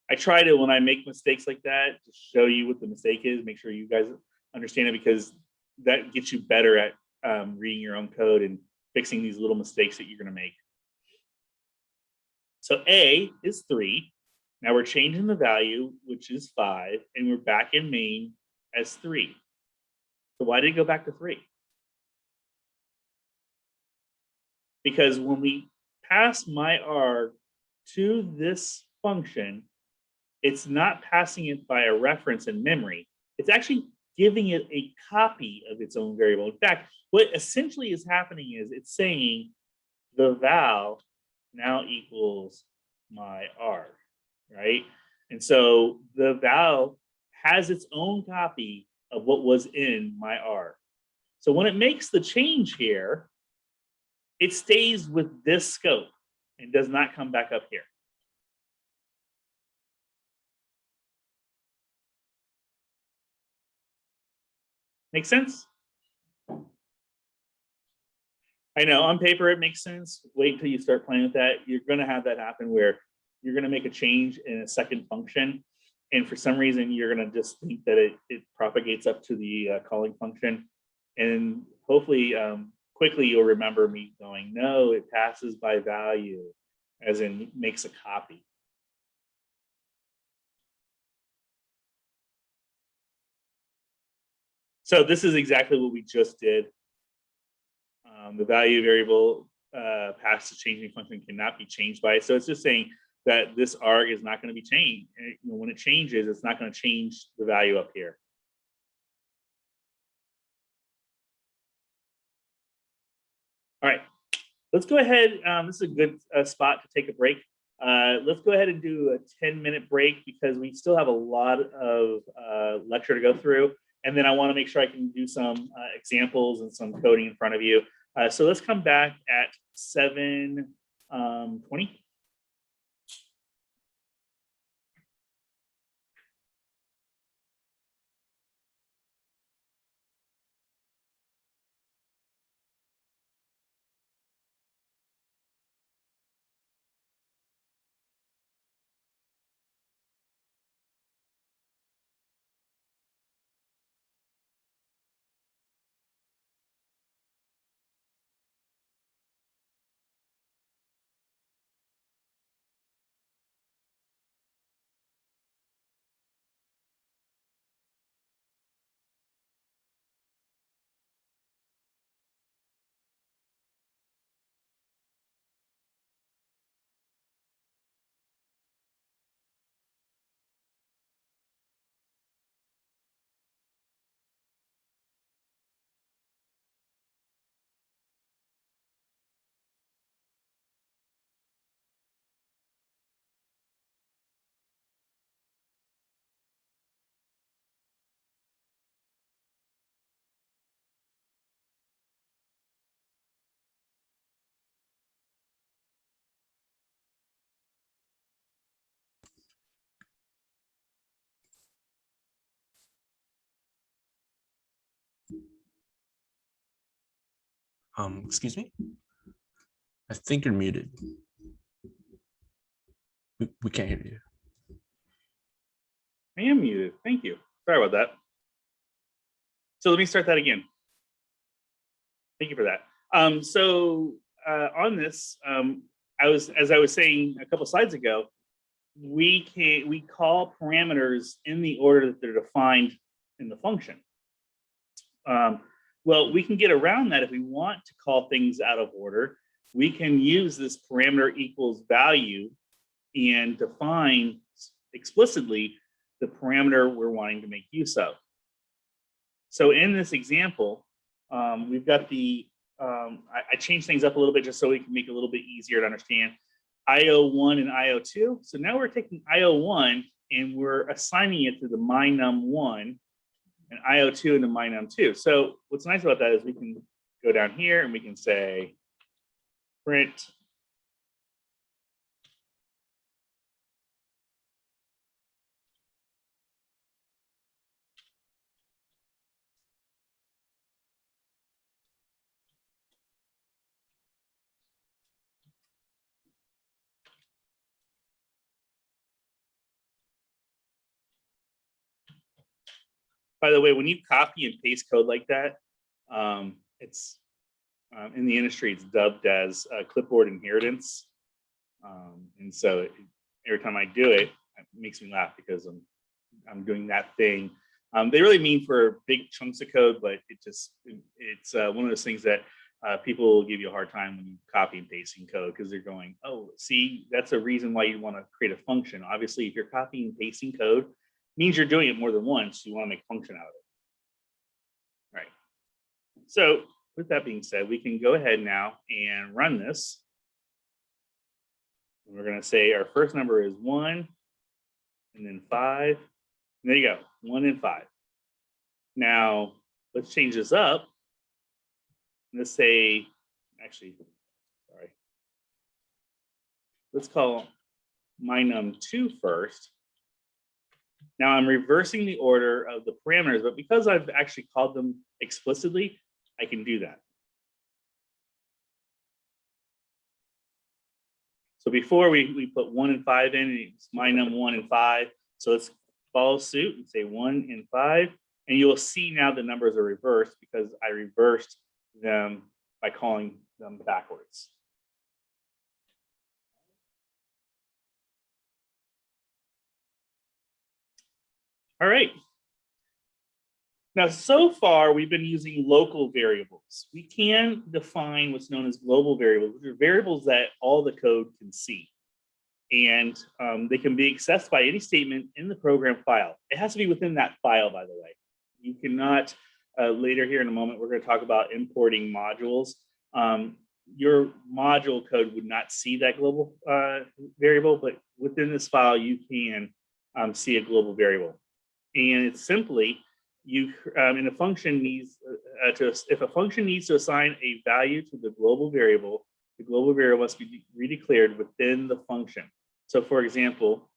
I try to, when I make mistakes like that, to show you what the mistake is, make sure you guys understand it, because that gets you better at reading your own code and fixing these little mistakes that you're going to make. So A is 3. Now we're changing the value, which is 5, and we're back in main as 3. So why did it go back to 3? Because when we pass my arg to this function, it's not passing it by a reference in memory. It's actually giving it a copy of its own variable. In fact, what essentially is happening is it's saying the val now equals my arg, right? And so the val has its own copy of what was in my arg. So when it makes the change here, it stays with this scope and does not come back up here. Make sense? I know on paper it makes sense. Wait until you start playing with that. You're going to have that happen where you're going to make a change in a second function. And for some reason, you're going to just think that it propagates up to the calling function. And hopefully, quickly you'll remember me going, no, it passes by value, as in makes a copy. So this is exactly what we just did. The value variable passed to changing function cannot be changed by it. So it's just saying that this arg is not going to be changed. And when it changes, it's not going to change the value up here. All right, let's go ahead. This is a good spot to take a break. Let's go ahead and do a 10-minute break because we still have a lot of lecture to go through. And then I want to make sure I can do some examples and some coding in front of you. So let's come back at 7:20. Excuse me? I think you're muted. We can't hear you. I am muted. Thank you. Sorry about that. So let me start that again. Thank you for that. On this, as I was saying a couple slides ago, we call parameters in the order that they're defined in the function. Well, we can get around that if we want to call things out of order. We can use this parameter equals value and define explicitly the parameter we're wanting to make use of. So in this example, we've got the, I changed things up a little bit just so we can make it a little bit easier to understand. IO1 and IO2. So now we're taking IO1 and we're assigning it to the mynum1 and IO2 into mynum2. So what's nice about that is we can go down here and we can say print by the way, when you copy and paste code like that, it's in the industry, it's dubbed as clipboard inheritance. And so every time I do it, it makes me laugh because I'm doing that thing. They really mean for big chunks of code, but it's one of those things that people will give you a hard time when you copy and pasting code because they're going, oh, see, that's a reason why you want to create a function. Obviously, if you're copying and pasting code, means you're doing it more than once. You want to make a function out of it. All right. So with that being said, we can go ahead now and run this. And we're going to say our first number is 1 and then 5. And there you go, 1 and 5. Now let's change this up. Let's say, actually, sorry. Let's call mynum2 first. Now I'm reversing the order of the parameters, but because I've actually called them explicitly, I can do that. So before we put 1 and 5 in, it's mynum1 and 5. So let's follow suit and say 1 and 5. And you'll see now the numbers are reversed because I reversed them by calling them backwards. All right. Now, so far, we've been using local variables. We can define what's known as global variables, which are variables that all the code can see. And they can be accessed by any statement in the program file. It has to be within that file, by the way. You cannot, later here in a moment, we're going to talk about importing modules. Your module code would not see that global variable, but within this file, you can see a global variable. And it's simply, in a function needs if a function needs to assign a value to the global variable must be redeclared within the function. So for example,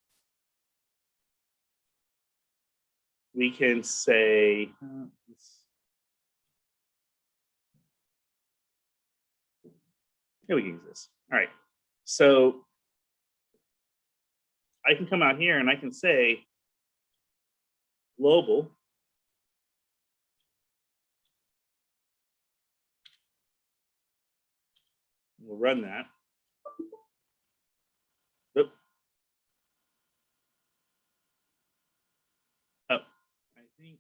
we can say, here we can use this. All right, so I can come out here and I can say global . We'll run that. Oop. Oh, I think.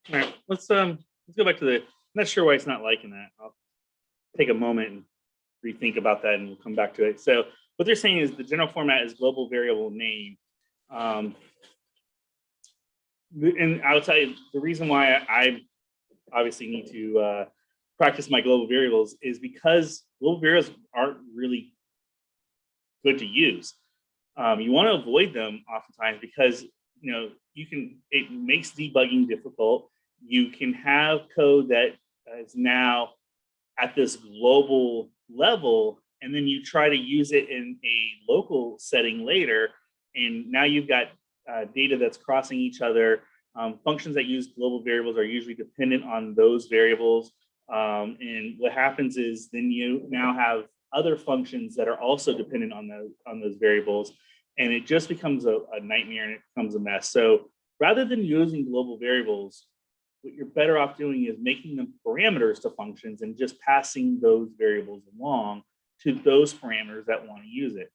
All right, let's go back to the. I'm not sure why it's not liking that. I'll take a moment and rethink about that, and we'll come back to it. So what they're saying is the general format is global variable name. Um, and I'll tell you the reason why I obviously need to practice my global variables is because global variables aren't really good to use. You want to avoid them oftentimes because it makes debugging difficult. You can have code that is now at this global level, and then you try to use it in a local setting later, and now you've got data that's crossing each other. Functions that use global variables are usually dependent on those variables, and what happens is then you now have other functions that are also dependent on those variables, and it just becomes a nightmare and it becomes a mess. So rather than using global variables, what you're better off doing is making them parameters to functions and just passing those variables along to those parameters that want to use it.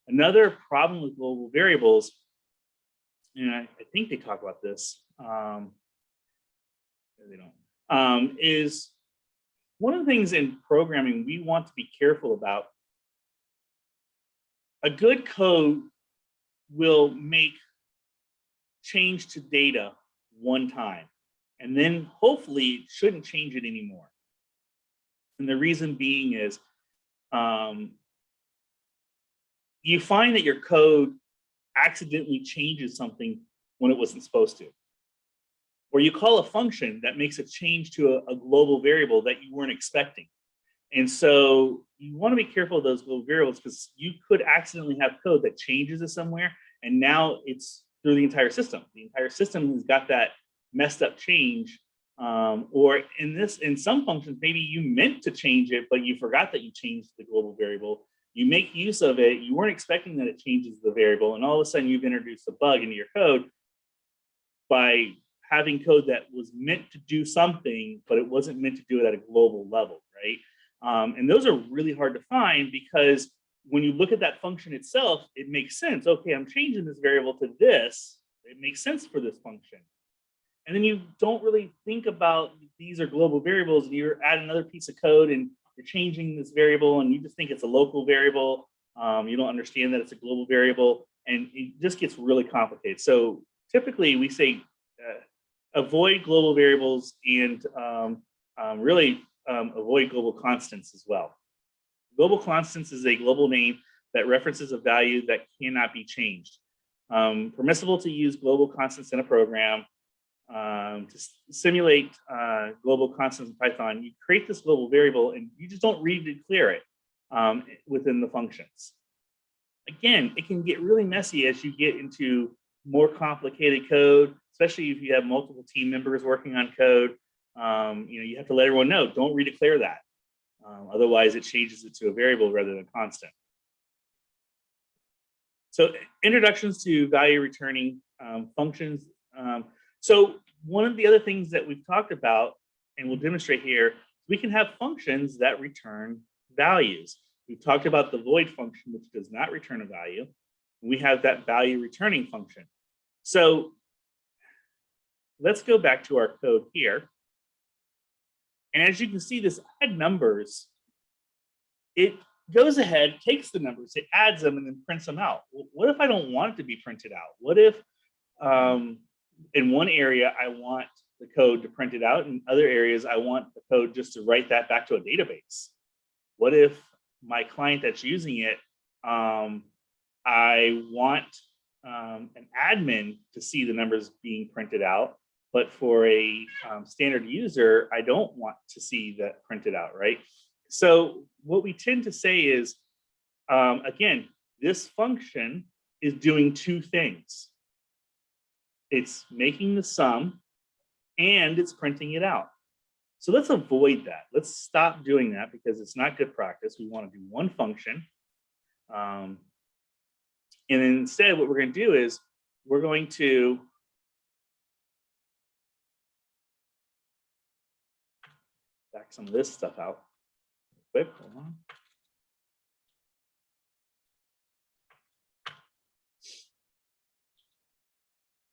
Another problem with global variables, and I think they talk about this, they don't, is one of the things in programming we want to be careful about. A good code will make change to data one time, and then hopefully it shouldn't change it anymore. And the reason being is you find that your code accidentally changes something when it wasn't supposed to. Or you call a function that makes a change to a global variable that you weren't expecting. And so you want to be careful of those global variables because you could accidentally have code that changes it somewhere, and now it's through the entire system. The entire system has got that messed up change. Or in some functions, maybe you meant to change it, but you forgot that you changed the global variable. You make use of it. You weren't expecting that it changes the variable, and all of a sudden you've introduced a bug into your code by having code that was meant to do something, but it wasn't meant to do it at a global level, right? And those are really hard to find because when you look at that function itself, it makes sense. Okay, I'm changing this variable to this. It makes sense for this function. And then you don't really think about these are global variables, and you add another piece of code and you're changing this variable, and you just think it's a local variable. You don't understand that it's a global variable, and it just gets really complicated. So typically we say avoid global variables and really avoid global constants as well. Global constants is a global name that references a value that cannot be changed. Permissible to use global constants in a program. To simulate global constants in Python, you create this global variable and you just don't redeclare it within the functions. Again, it can get really messy as you get into more complicated code, especially if you have multiple team members working on code. You have to let everyone know, don't redeclare that. Otherwise, it changes it to a variable rather than constant. So introductions to value returning functions. So one of the other things that we've talked about, and we'll demonstrate here, we can have functions that return values. We've talked about the void function, which does not return a value. We have that value returning function. So let's go back to our code here. And as you can see, this add numbers, it goes ahead, takes the numbers, it adds them, and then prints them out. Well, what if I don't want it to be printed out? What if in one area I want the code to print it out, in other areas I want the code just to write that back to a database? What if my client that's using it, I want an admin to see the numbers being printed out, but for a standard user, I don't want to see that printed out, right? So what we tend to say is, again, this function is doing two things. It's making the sum and it's printing it out. So let's avoid that. Let's stop doing that because it's not good practice. We want to do one function. And instead, what we're going to do is we're going to back some of this stuff out. Quick, hold on.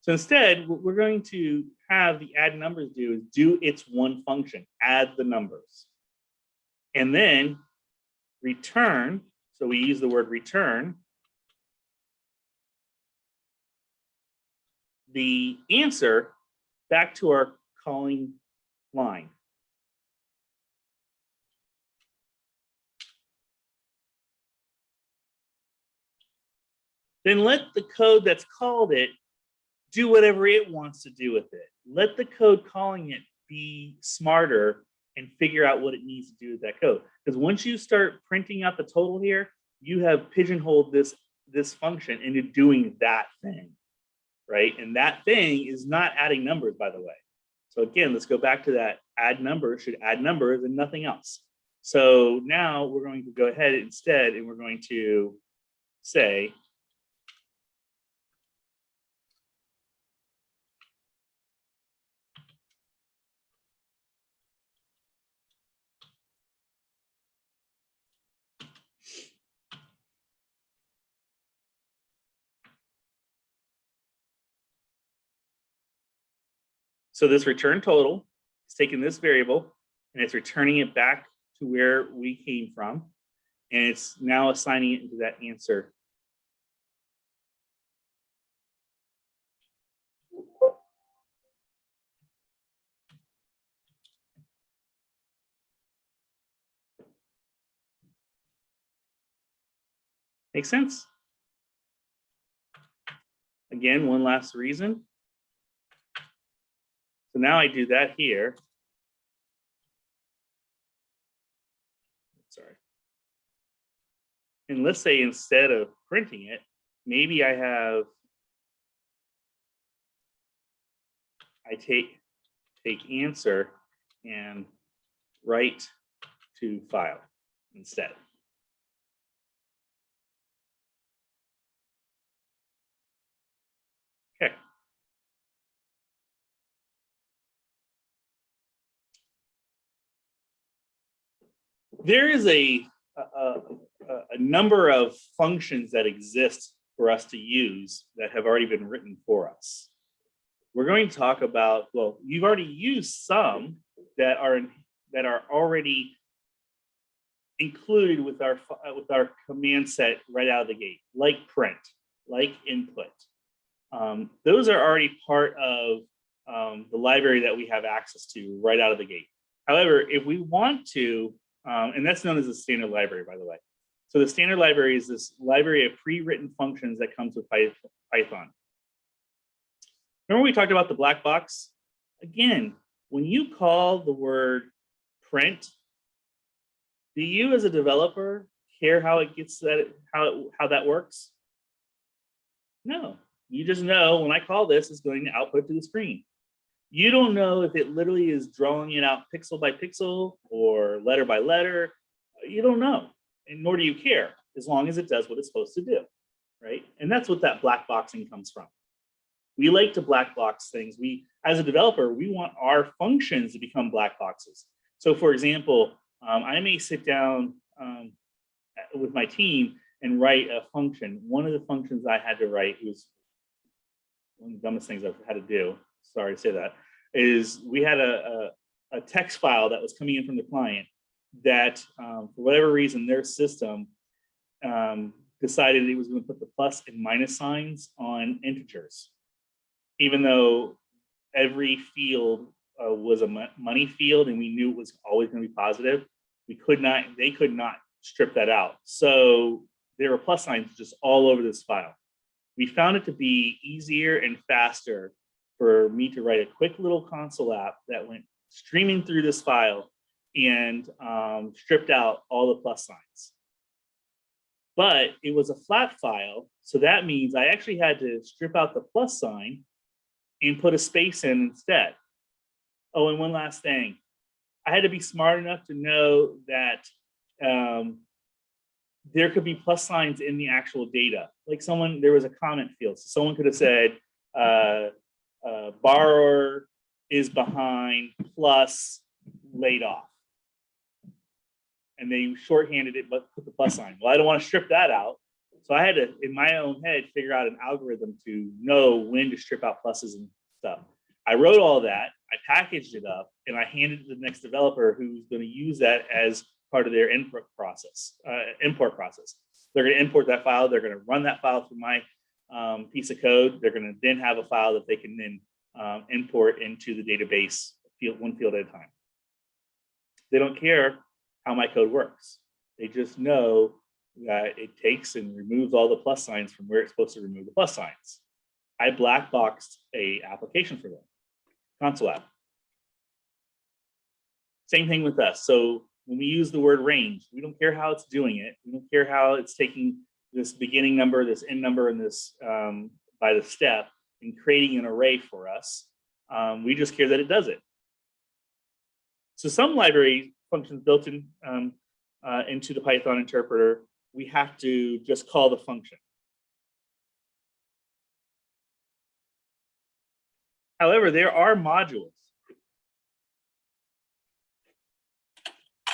So instead, what we're going to have the add numbers do is do its one function, add the numbers. And then return, so we use the word return, the answer back to our calling line. Then let the code that's called it do whatever it wants to do with it. Let the code calling it be smarter and figure out what it needs to do with that code. Because once you start printing out the total here, you have pigeonholed this function into doing that thing, right? And that thing is not adding numbers, by the way. So again, let's go back to that add numbers should add numbers and nothing else. So now we're going to go ahead instead and we're going to say, so this return total is taking this variable and it's returning it back to where we came from. And it's now assigning it into that answer. Make sense? Again, one last reason. So now I do that here. Sorry. And let's say instead of printing it, maybe I take answer and write to file instead. Okay. There is a number of functions that exist for us to use that have already been written for us. We're going to talk about, well, you've already used some that are already included with our command set right out of the gate, like print, like input. Those are already part of the library that we have access to right out of the gate. However, if we want to, and that's known as the standard library, by the way. So the standard library is this library of pre-written functions that comes with Python. Remember we talked about the black box? Again, when you call the word print, do you as a developer care how it gets that, how that works? No, you just know when I call this, it's going to output to the screen. You don't know if it literally is drawing it out pixel by pixel or letter by letter. You don't know, and nor do you care, as long as it does what it's supposed to do, right? And that's what that black boxing comes from. We like to black box things. As a developer, we want our functions to become black boxes. So for example, I may sit down with my team and write a function. One of the functions I had to write was one of the dumbest things I've had to do. Sorry to say that, is we had a text file that was coming in from the client that for whatever reason, their system decided it was going to put the plus and minus signs on integers. Even though every field was a money field and we knew it was always going to be positive, they could not strip that out. So there were plus signs just all over this file. We found it to be easier and faster for me to write a quick little console app that went streaming through this file and stripped out all the plus signs. But it was a flat file, so that means I actually had to strip out the plus sign and put a space in instead. Oh, and one last thing. I had to be smart enough to know that there could be plus signs in the actual data. Like there was a comment field. So someone could have said, borrower is behind plus laid off. And they shorthanded it, but put the plus sign. Well, I don't want to strip that out. So I had to, in my own head, figure out an algorithm to know when to strip out pluses and stuff. I wrote all that, I packaged it up, and I handed it to the next developer who's going to use that as part of their import process. They're going to import that file. They're going to run that file through my piece of code. They're going to then have a file that they can then import into the database one field at a time. They don't care how my code works. They just know that it takes and removes all the plus signs from where it's supposed to remove the plus signs. I black boxed a application for them, console app. Same thing with us. So when we use the word range, we don't care how it's doing it. We don't care how it's taking this beginning number, this end number, and this by the step and creating an array for us. We just care that it does it. So some library functions built in into the Python interpreter, we have to just call the function. However, there are modules.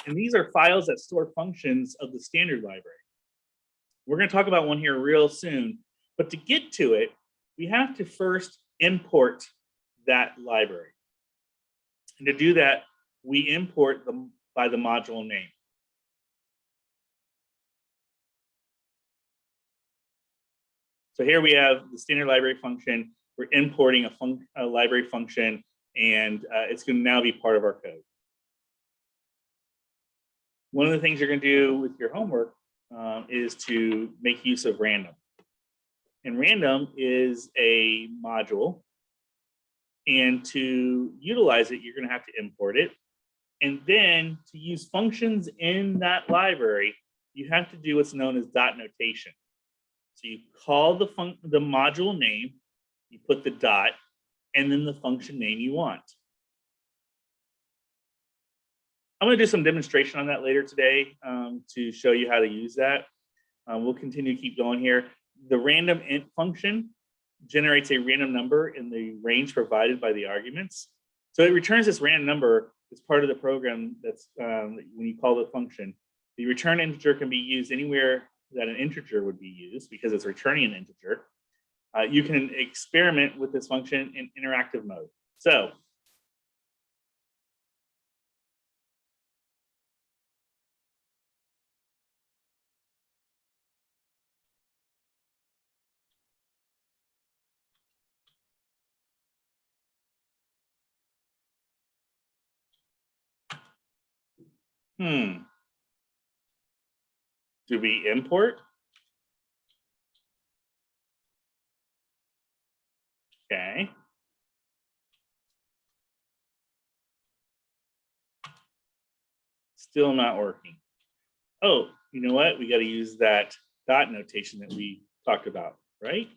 And these are files that store functions of the standard library. We're going to talk about one here real soon. But to get to it, we have to first import that library. And to do that, we import them by the module name. So here we have the standard library function. We're importing a library function, and it's going to now be part of our code. One of the things you're going to do with your homework is to make use of random. And random is a module. And to utilize it, you're going to have to import it. And then to use functions in that library, you have to do what's known as dot notation. So you call the module name, you put the dot, and then the function name you want. I'm going to do some demonstration on that later today to show you how to use that. We'll continue to keep going here. The random int function generates a random number in the range provided by the arguments. So it returns this random number as part of the program that's when you call the function. The return integer can be used anywhere that an integer would be used because it's returning an integer. You can experiment with this function in interactive mode. So do we import? Okay. Still not working. Oh, you know what? We got to use that dot notation that we talked about, right?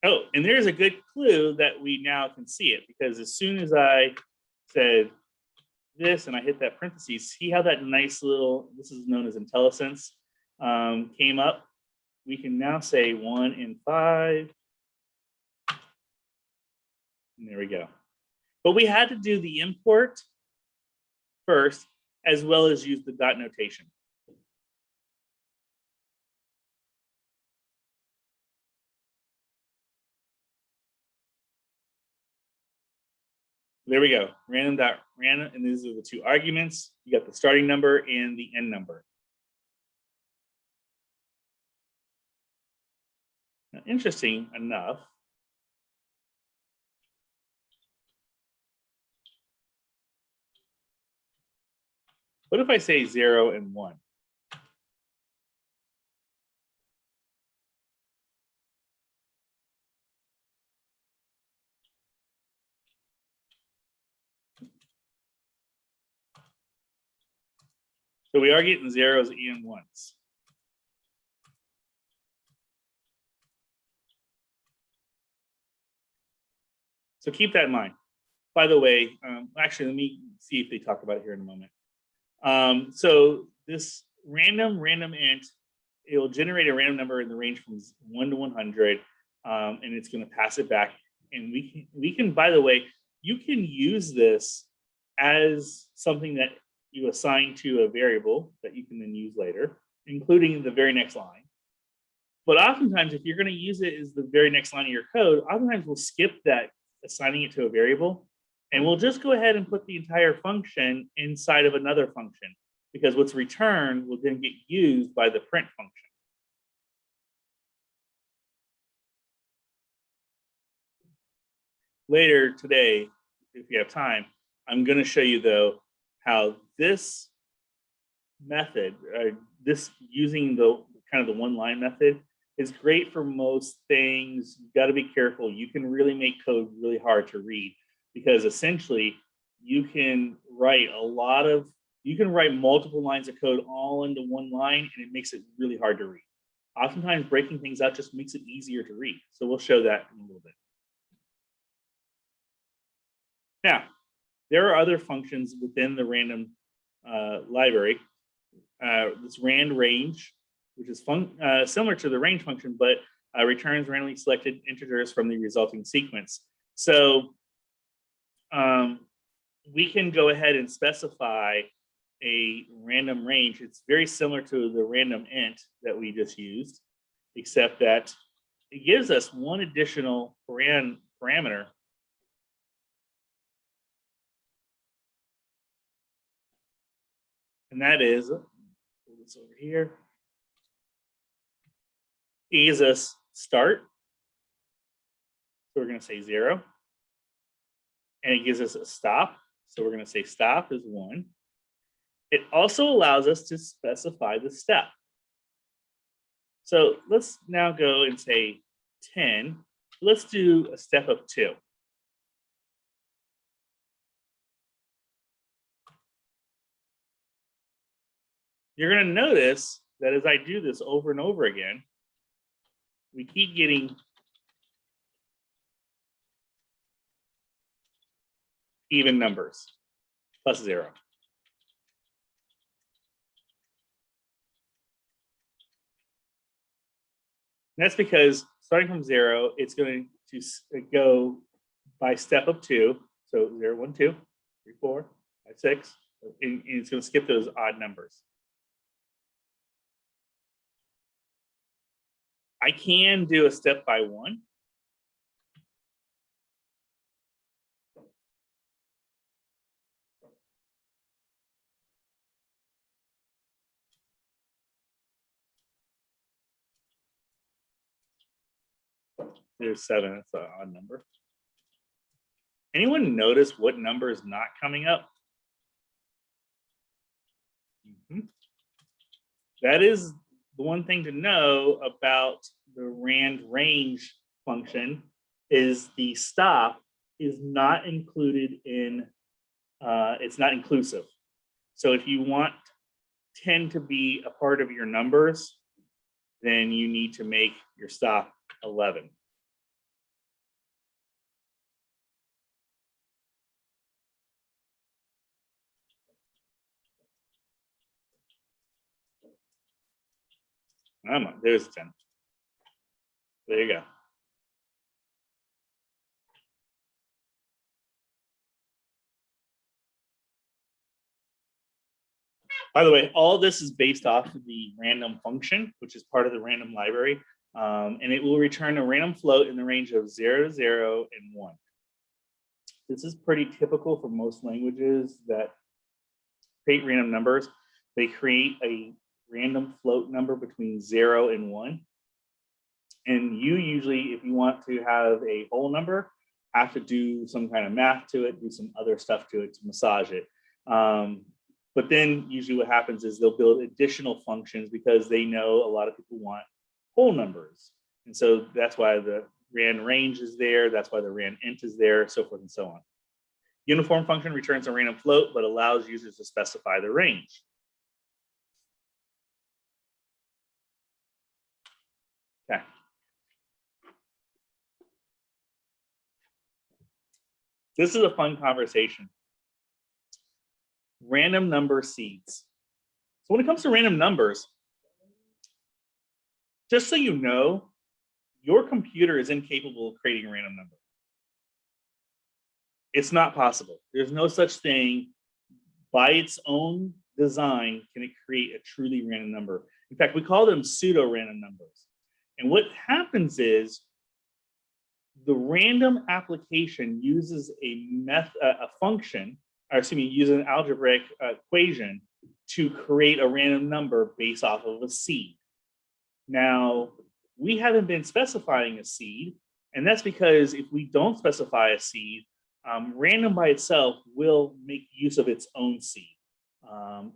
Oh, and there's a good clue that we now can see it, because as soon as I said this and I hit that parentheses, see how that nice little, this is known as IntelliSense, came up? We can now say 1 and 5. And there we go. But we had to do the import first, as well as use the dot notation. There we go, random, and these are the two arguments. You got the starting number and the end number. Now, interesting enough, what if I say 0 and 1? So we are getting zeros and ones. So keep that in mind. By the way, actually, let me see if they talk about it here in a moment. So this random int, it will generate a random number in the range from 1 to 100, and it's going to pass it back. And we can, by the way, you can use this as something that you assign to a variable that you can then use later. including the very next line. But oftentimes, if you're going to use it as the very next line of your code, oftentimes we'll skip that assigning it to a variable, and we'll just go ahead and put the entire function inside of another function, because what's returned will then get used by the print function. Later today, if you have time, I'm going to show you, though, how this method, this using the kind of the one-line method, is great for most things. You got to be careful. You can really make code really hard to read, because essentially you can write multiple lines of code all into one line, and it makes it really hard to read. Oftentimes breaking things out just makes it easier to read. So we'll show that in a little bit. Now, there are other functions within the random library. This rand range, which is similar to the range function, but returns randomly selected integers from the resulting sequence. So we can go ahead and specify a random range. It's very similar to the random int that we just used, except that it gives us one additional parameter. And that is, pull this over here. It gives us start. So we're going to say 0. And it gives us a stop. So we're going to say stop is 1. It also allows us to specify the step. So let's now go and say 10. Let's do a step of 2. You're going to notice that as I do this over and over again, we keep getting even numbers, plus 0. And that's because starting from 0, it's going to go by step of 2. So 0, 1, 2, 3, 4, 5, 6. And it's going to skip those odd numbers. I can do a step by 1. There's 7, that's an odd number. Anyone notice what number is not coming up? That is the one thing to know about the rand range function, is the stop is not included in, it's not inclusive. So if you want 10 to be a part of your numbers, then you need to make your stop 11. Come on, there's 10. There you go. By the way, all this is based off of the random function, which is part of the random library, and it will return a random float in the range of 0, 0, and 1. This is pretty typical for most languages that create random numbers. They create a random float number between 0 and 1. And you usually, if you want to have a whole number, have to do some kind of math to it, do some other stuff to it to massage it. But then usually what happens is they'll build additional functions because they know a lot of people want whole numbers. And so that's why the rand range is there. That's why the rand int is there, so forth and so on. Uniform function returns a random float, but allows users to specify the range. Okay. This is a fun conversation. Random number seeds. So when it comes to random numbers, just so you know, your computer is incapable of creating a random number. It's not possible. There's no such thing by its own design can it create a truly random number. In fact, we call them pseudo-random numbers. And what happens is the random application uses a function, or excuse me, uses an algebraic equation to create a random number based off of a seed. Now, we haven't been specifying a seed, and that's because if we don't specify a seed, random by itself will make use of its own seed.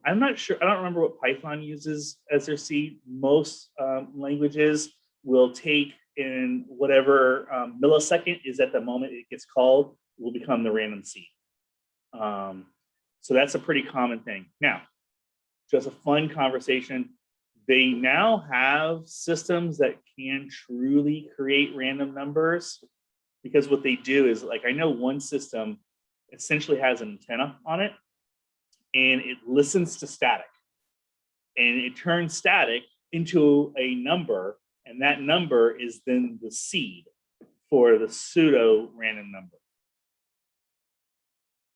I'm not sure, I don't remember what Python uses as their seed. Most languages will take in whatever millisecond is at the moment it gets called, will become the random seed. So that's a pretty common thing. Now, just a fun conversation. They now have systems that can truly create random numbers, because what they do is, like, I know one system essentially has an antenna on it and it listens to static and it turns static into a number, and that number is then the seed for the pseudo random number.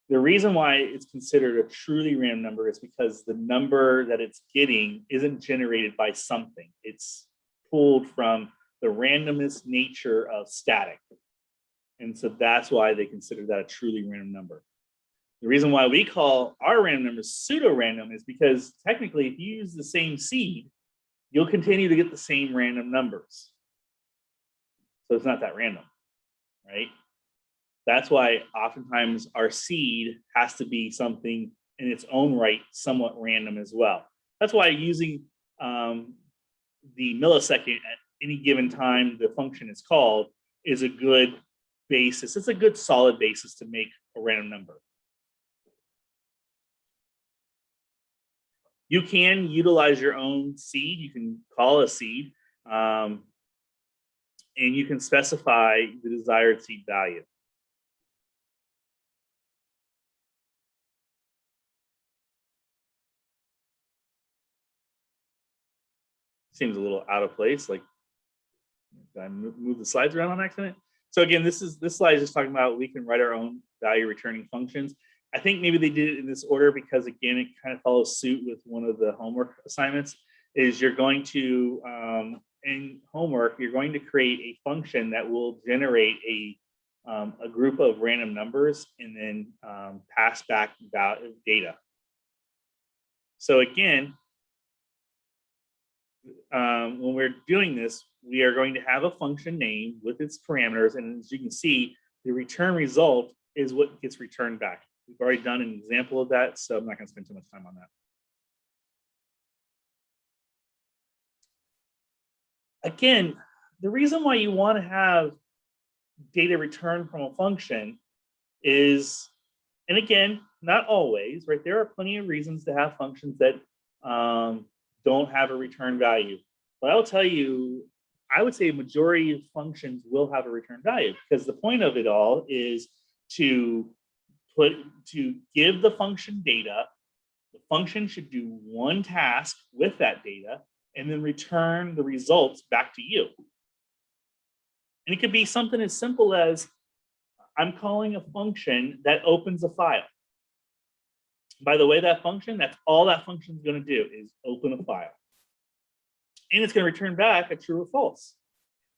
The reason why it's considered a truly random number is because the number that it's getting isn't generated by something. It's pulled from the randomness nature of static. And so that's why they consider that a truly random number. The reason why we call our random numbers pseudo-random is because technically, if you use the same seed, you'll continue to get the same random numbers. So it's not that random, right? That's why oftentimes our seed has to be something in its own right, somewhat random as well. That's why using the millisecond at any given time the function is called is a good basis. It's a good solid basis to make a random number. You can utilize your own seed. You can call a seed, and you can specify the desired seed value. Seems a little out of place. Like, did I move the slides around on accident? So again, this slide is just talking about we can write our own value returning functions. I think maybe they did it in this order because, again, it kind of follows suit with one of the homework assignments. Is you're going to in homework, you're going to create a function that will generate a group of random numbers and then pass back data. So again, when we're doing this, we are going to have a function name with its parameters, and as you can see, the return result is what gets returned back. We've already done an example of that, so I'm not going to spend too much time on that. Again, the reason why you want to have data returned from a function is, and again, not always, right? There are plenty of reasons to have functions that don't have a return value. But I'll tell you, I would say a majority of functions will have a return value, because the point of it all is to give the function data. The function should do one task with that data and then return the results back to you. And it could be something as simple as I'm calling a function that opens a file. By the way, that function, that's all that function is going to do is open a file. And it's going to return back a true or false.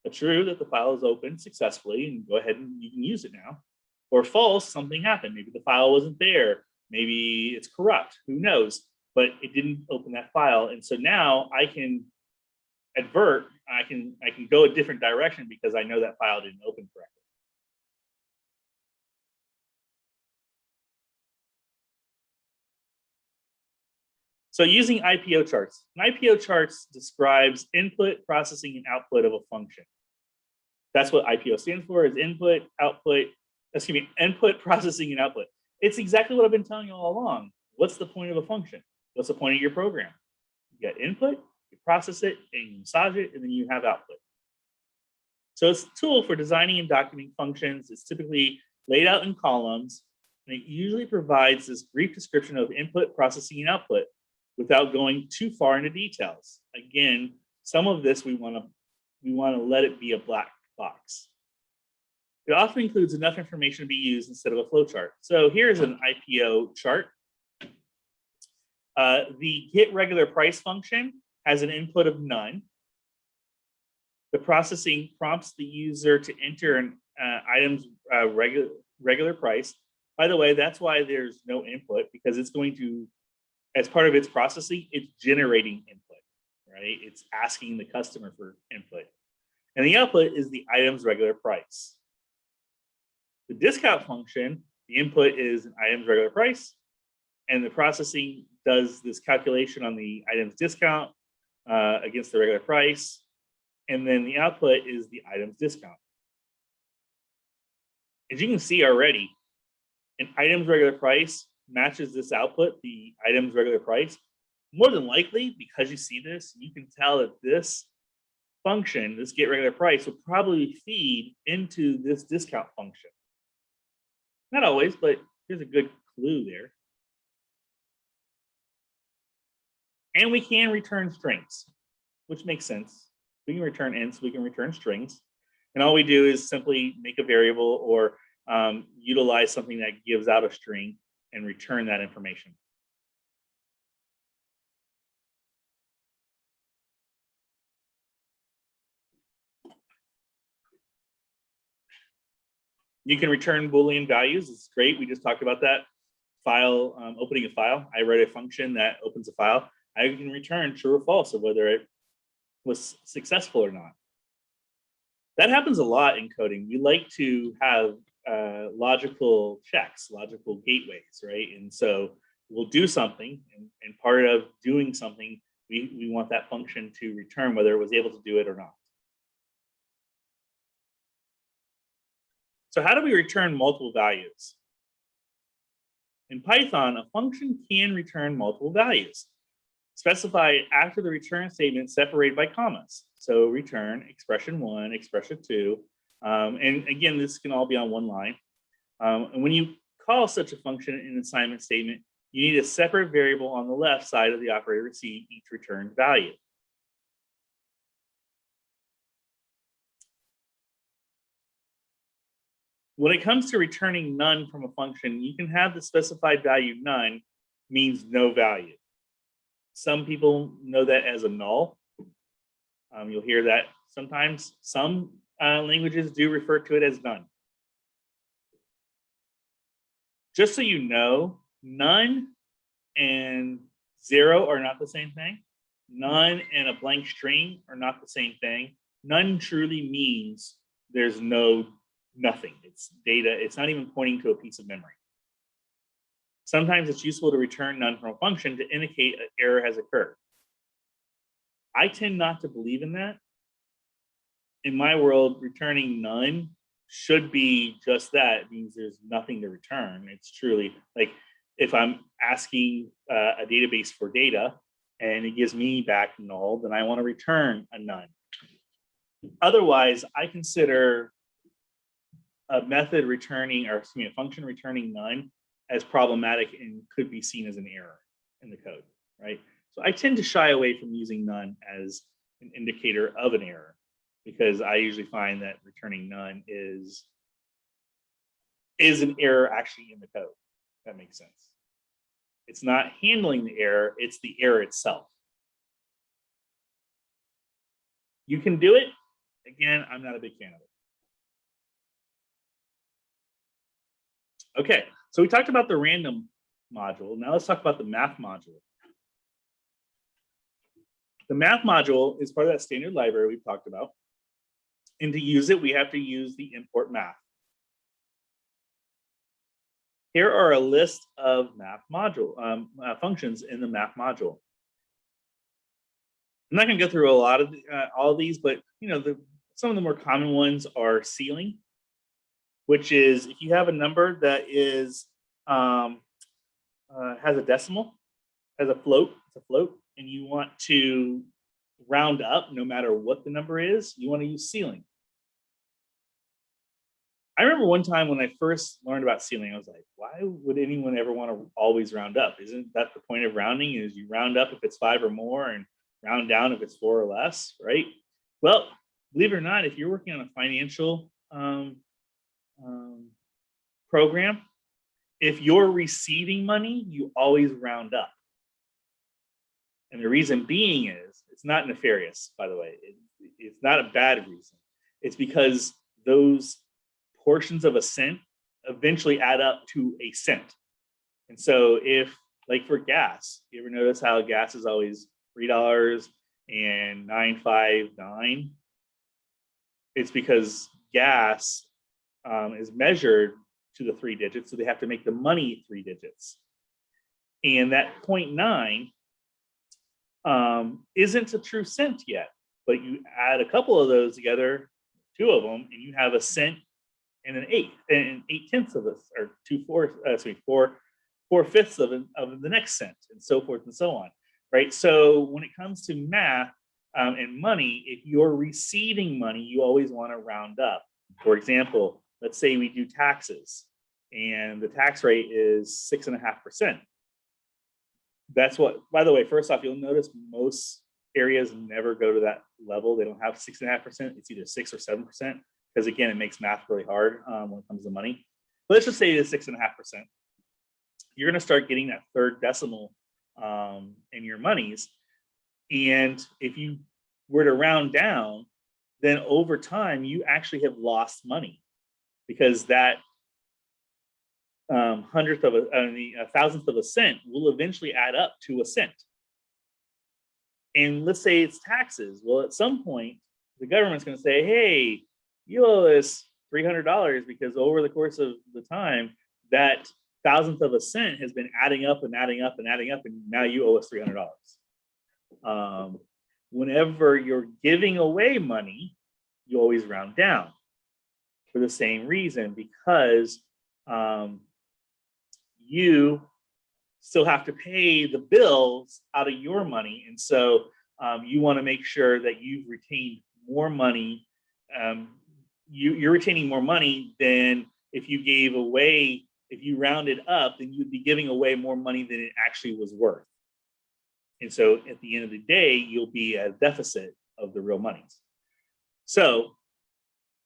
A true, that the file is opened successfully and go ahead and you can use it now. Or false, something happened. Maybe the file wasn't there. Maybe it's corrupt, who knows? But it didn't open that file. And so now I can advert, I can go a different direction because I know that file didn't open correctly. So using IPO charts. An IPO charts describes input, processing, and output of a function. That's what IPO stands for, is input, processing, and output. It's exactly what I've been telling you all along. What's the point of a function? What's the point of your program? You get input, you process it, and you massage it, and then you have output. So it's a tool for designing and documenting functions. It's typically laid out in columns, and it usually provides this brief description of input, processing, and output without going too far into details. Again, some of this we want to let it be a black box. It often includes enough information to be used instead of a flow chart. So here's an IPO chart. The get regular price function has an input of none. The processing prompts the user to enter an item's regular price. By the way, that's why there's no input, because it's going to, as part of its processing, it's generating input, right? It's asking the customer for input. And the output is the item's regular price. The discount function, the input is an item's regular price, and the processing does this calculation on the item's discount against the regular price, and then the output is the item's discount. As you can see already, an item's regular price matches this output, the item's regular price. More than likely, because you see this, you can tell that this function, this get regular price, will probably feed into this discount function. Not always, but here's a good clue there. And we can return strings, which makes sense. We can return ints, we can return strings. And all we do is simply make a variable or utilize something that gives out a string and return that information. You can return Boolean values. It's great. We just talked about that. File, opening a file. I write a function that opens a file. I can return true or false of whether it was successful or not. That happens a lot in coding. We like to have logical checks, logical gateways, right? And so we'll do something, and part of doing something, we want that function to return whether it was able to do it or not. So how do we return multiple values? In Python, a function can return multiple values, specified after the return statement separated by commas. So return expression 1, expression 2. And again, this can all be on one line. And when you call such a function in an assignment statement, you need a separate variable on the left side of the operator to see each returned value. When it comes to returning none from a function, you can have the specified value none means no value. Some people know that as a null. You'll hear that sometimes. Some languages do refer to it as none. Just so you know, none and 0 are not the same thing. None and a blank string are not the same thing. None truly means there's nothing. It's data. It's not even pointing to a piece of memory. Sometimes it's useful to return none from a function to indicate an error has occurred. I tend not to believe in that. In my world, returning none should be just that. It means there's nothing to return. It's truly like if I'm asking a database for data and it gives me back null, then I want to return a none. Otherwise, I consider a method returning, or excuse me, a function returning none as problematic and could be seen as an error in the code, right? So I tend to shy away from using none as an indicator of an error, because I usually find that returning none is an error actually in the code. That makes sense. It's not handling the error, it's the error itself. You can do it. Again, I'm not a big fan of it. Okay, so we talked about the random module. Now let's talk about the math module. The math module is part of that standard library we've talked about. And to use it, we have to use the import math. Here are a list of math module functions in the math module. I'm not going to go through a lot of all of these, but some of the more common ones are ceiling, which is if you have a number that is has a decimal, has a float, it's a float, and you want to round up no matter what the number is, you want to use ceiling. I remember one time when I first learned about ceiling, I was like, why would anyone ever want to always round up? Isn't that the point of rounding, is you round up if it's 5 or more and round down if it's 4 or less, right? Well, believe it or not, if you're working on a financial program, if you're receiving money, you always round up. And the reason being is, it's not nefarious, by the way. It's not a bad reason. It's because those portions of a cent eventually add up to a cent. And so if, like for gas, you ever notice how gas is always $3.959? It's because gas is measured to the 3 digits, so they have to make the money 3 digits. And that 0.9 isn't a true cent yet, but you add a couple of those together, 2 of them, and you have a cent and an eighth, and 8/10 of this, or 4/5 of the next cent, and so forth and so on, right? So when it comes to math and money, if you're receiving money, you always want to round up. For example, let's say we do taxes, and the tax rate is 6.5%. That's what, by the way, first off, you'll notice most areas never go to that level. They don't have 6.5%. It's either 6 or 7%, because again, it makes math really hard when it comes to money. But let's just say it is 6.5%. You're going to start getting that third decimal in your monies. And if you were to round down, then over time, you actually have lost money, because that thousandth of a cent will eventually add up to a cent. And let's say it's taxes. Well, at some point, the government's going to say, hey, you owe us $300, because over the course of the time, that thousandth of a cent has been adding up and adding up and adding up, and now you owe us $300. Whenever you're giving away money, you always round down for the same reason, because you still have to pay the bills out of your money. And so you want to make sure that you've retained more money. You're retaining more money than if you gave away, if you rounded up, then you'd be giving away more money than it actually was worth. And so at the end of the day, you'll be at a deficit of the real monies. So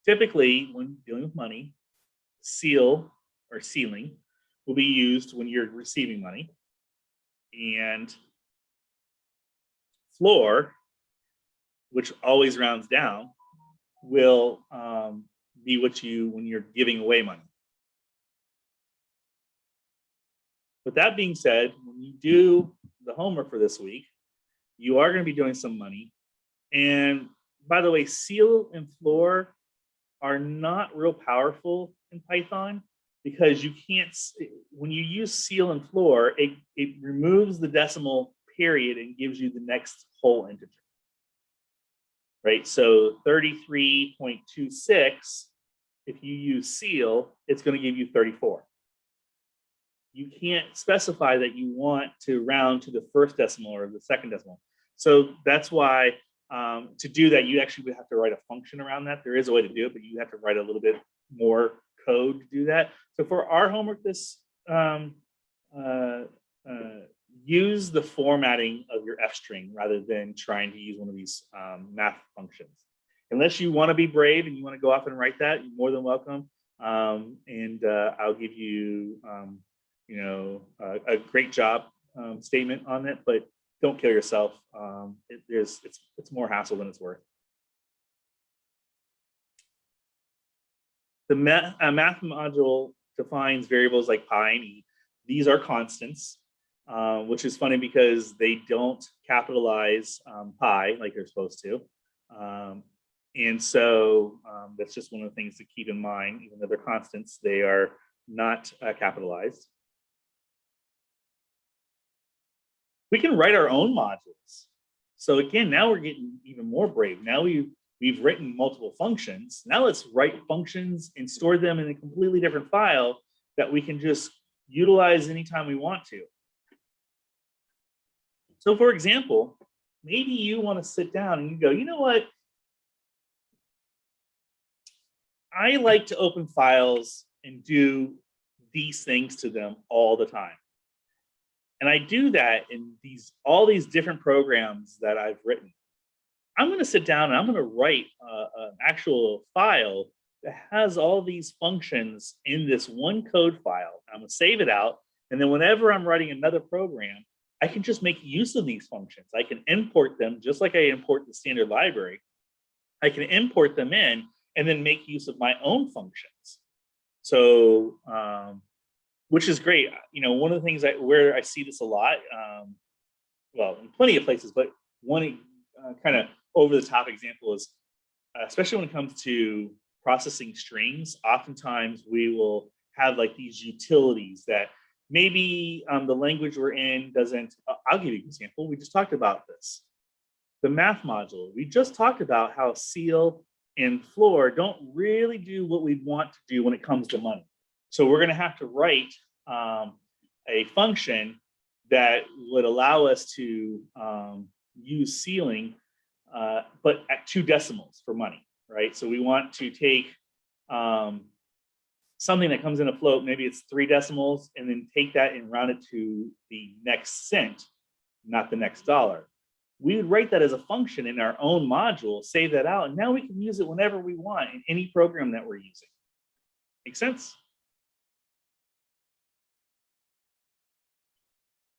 typically when dealing with money, seal or sealing will be used when you're receiving money, and floor, which always rounds down, will be what you, when you're giving away money. With that being said, when you do the homework for this week, you are going to be doing some money. And by the way, seal and floor are not real powerful in Python, because you can't, when you use seal and floor, it removes the decimal period and gives you the next whole integer, right? So 33.26, if you use seal, it's going to give you 34. You can't specify that you want to round to the first decimal or the second decimal. So that's why to do that, you actually would have to write a function around that. There is a way to do it, but you have to write a little bit more code to do that. So for our homework, this use the formatting of your F string rather than trying to use one of these math functions. Unless you want to be brave and you want to go off and write that, you're more than welcome. And I'll give you, a great job statement on it, but don't kill yourself. It's more hassle than it's worth. The math module defines variables like pi and e. These are constants, which is funny because they don't capitalize pi like they're supposed to. And so that's just one of the things to keep in mind. Even though they're constants, they are not capitalized. We can write our own modules. So again, now we're getting even more brave. Now we've written multiple functions. Now let's write functions and store them in a completely different file that we can just utilize anytime we want to. So for example, maybe you want to sit down and you go, you know what? I like to open files and do these things to them all the time. And I do that in all these different programs that I've written. I'm going to sit down and I'm going to write an actual file that has all these functions in this one code file. I'm going to save it out. And then whenever I'm writing another program, I can just make use of these functions. I can import them just like I import the standard library. I can import them in and then make use of my own functions. So, which is great. You know, one of the things where I see this a lot, well, in plenty of places, but one kind of over the top example is, especially when it comes to processing strings, oftentimes we will have like these utilities that maybe the language we're in doesn't. I'll give you an example. We just talked about this. The math module, we just talked about how ceil and floor don't really do what we want to do when it comes to money. So we're going to have to write a function that would allow us to use ceiling, but at 2 decimals for money, right? So we want to take something that comes in a float, maybe it's 3 decimals, and then take that and round it to the next cent, not the next dollar. We would write that as a function in our own module, save that out, and now we can use it whenever we want in any program that we're using. Make sense?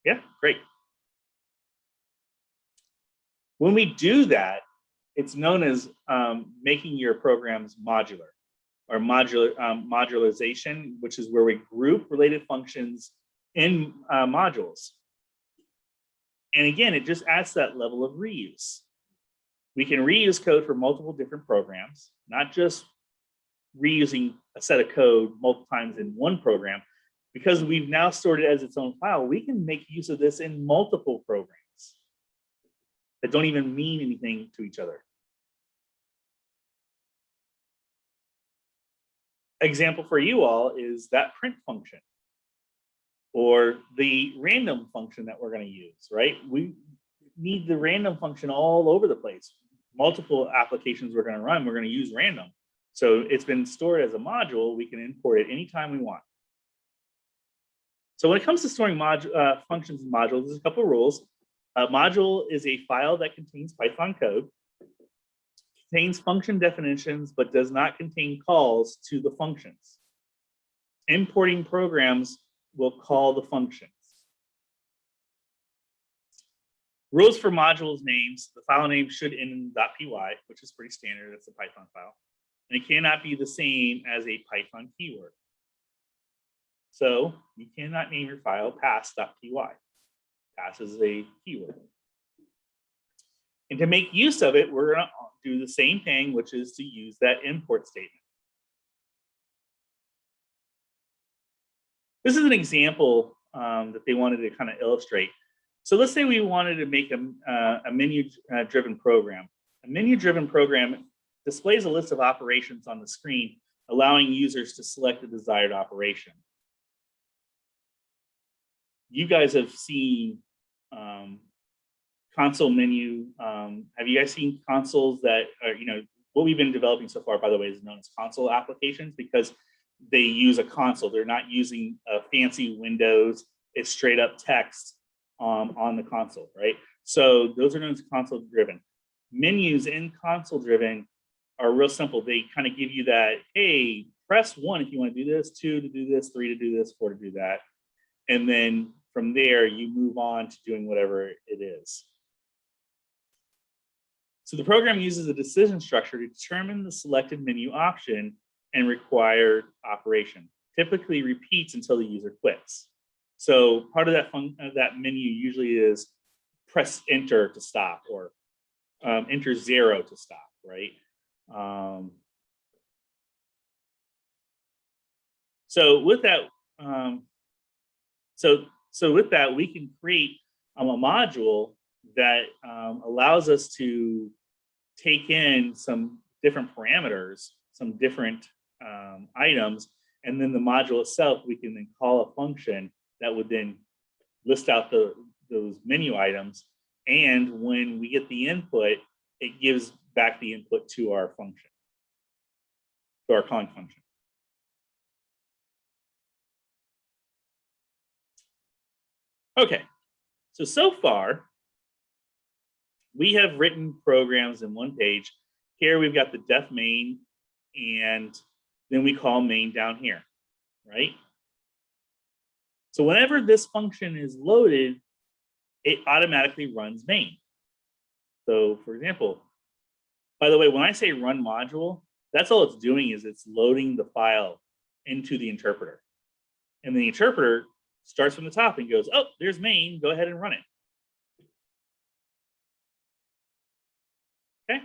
Yeah, great. When we do that, it's known as making your programs modular, or modularization, which is where we group related functions in modules. And again, it just adds that level of reuse. We can reuse code for multiple different programs, not just reusing a set of code multiple times in one program. Because we've now stored it as its own file, we can make use of this in multiple programs that don't even mean anything to each other. Example for you all is that print function or the random function that we're going to use, right? We need the random function all over the place. Multiple applications we're going to run, we're going to use random. So it's been stored as a module. We can import it anytime we want. So when it comes to storing functions and modules, there's a couple of rules. A module is a file that contains Python code, contains function definitions, but does not contain calls to the functions. Importing programs will call the functions. Rules for modules names, the file name should end in .py, which is pretty standard, that's a Python file. And it cannot be the same as a Python keyword. So you cannot name your file pass.py. Pass is a keyword. And to make use of it, we're going to do the same thing, which is to use that import statement. This is an example that they wanted to kind of illustrate. So let's say we wanted to make a menu-driven program. A menu-driven program displays a list of operations on the screen, allowing users to select the desired operation. You guys have seen console menu. Have you guys seen consoles that are, what we've been developing so far, by the way, is known as console applications because they use a console. They're not using fancy windows. It's straight up text on the console, right? So those are known as console driven. Menus in console driven are real simple. They kind of give you that, hey, press 1 if you want to do this, 2 to do this, 3 to do this, 4 to do that. And then from there, you move on to doing whatever it is. So the program uses a decision structure to determine the selected menu option and required operation. Typically repeats until the user quits. So part of that menu usually is press enter to stop or enter 0 to stop, right? So with that, so with that, we can create a module that allows us to take in some different parameters, some different items, and then the module itself, we can then call a function that would then list out those menu items. And when we get the input, it gives back the input to our function, to our calling function. Okay, so far, we have written programs in one page. Here we've got the def main, and then we call main down here, right? So whenever this function is loaded, it automatically runs main. So for example, by the way, when I say run module, that's all it's doing is it's loading the file into the interpreter. And the interpreter starts from the top and goes, oh, there's main, go ahead and run it. Okay.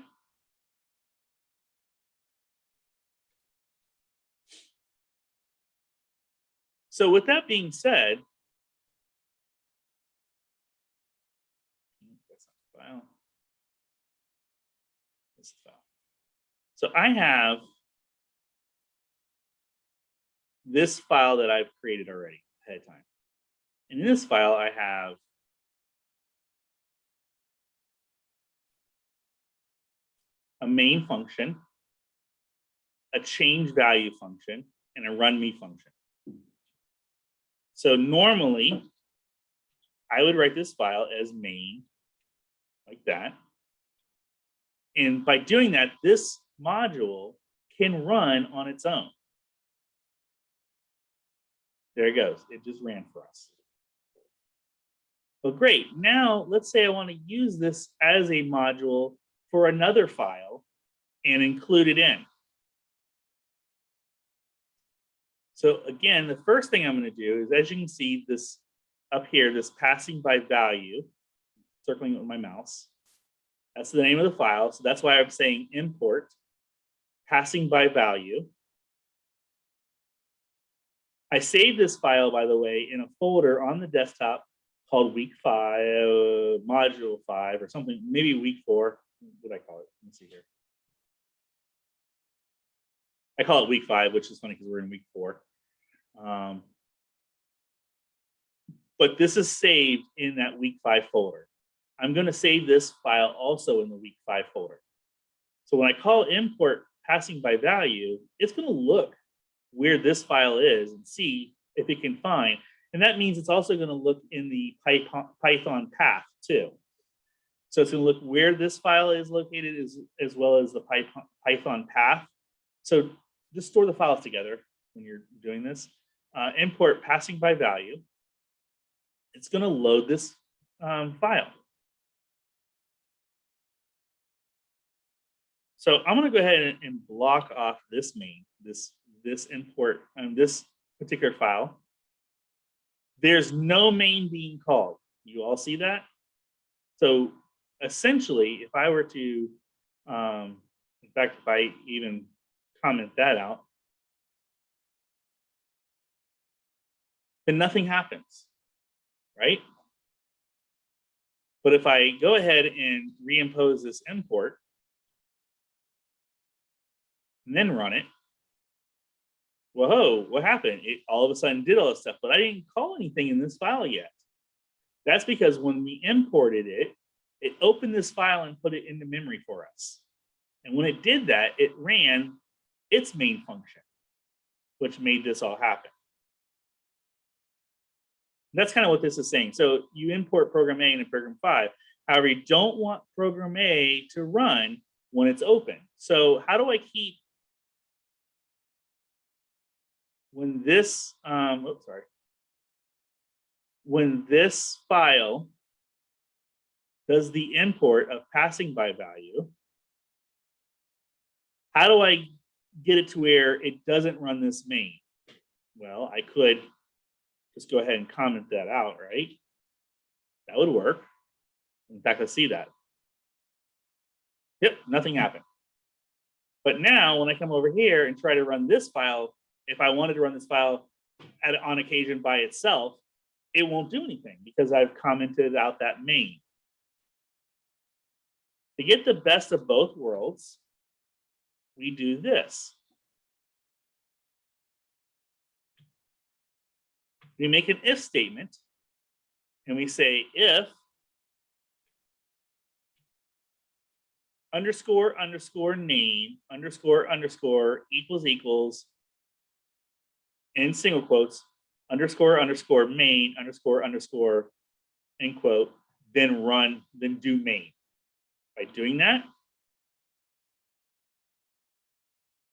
So with that being said, that's not the file. This is the file. So I have this file that I've created already ahead of time. And in this file, I have a main function, a change value function, and a run me function. So normally, I would write this file as main, like that. And by doing that, this module can run on its own. There it goes. It just ran for us. Well, great. Now, let's say I want to use this as a module for another file and include it in. So again, the first thing I'm going to do is, as you can see this up here, this passing by value, circling with my mouse, that's the name of the file. So that's why I'm saying import passing by value. I saved this file, by the way, in a folder on the desktop called week 5, module 5, or something, maybe week 4. What did I call it? Let me see here. I call it week 5, which is funny because we're in week 4. But this is saved in that week 5 folder. I'm going to save this file also in the week 5 folder. So when I call import passing by value, it's going to look where this file is and see if it can find. And that means it's also going to look in the Python path too. So it's going to look where this file is located as well as the Python path. So just store the files together when you're doing this. Import passing by value. It's going to load this file. So I'm going to go ahead and block off this main, this import, this particular file. There's no main being called. You all see that? So essentially, if I were to, in fact, if I even comment that out, then nothing happens, right? But if I go ahead and reimpose this import and then run it, whoa, what happened? It all of a sudden did all this stuff, but I didn't call anything in this file yet. That's because when we imported it, it opened this file and put it into memory for us. And when it did that, it ran its main function, which made this all happen. That's kind of what this is saying. So you import program A into program 5. However, you don't want program A to run when it's open. So how do I keep when this, when this file does the import of passing by value, how do I get it to where it doesn't run this main? Well, I could just go ahead and comment that out, right? That would work. In fact, let's see that. Yep, nothing happened. But now when I come over here and try to run this file, if I wanted to run this file on occasion by itself, it won't do anything because I've commented out that main. To get the best of both worlds, we do this. We make an if statement and we say if underscore underscore name underscore underscore equals in single quotes underscore underscore main underscore underscore end quote, then run, then do main. By doing that,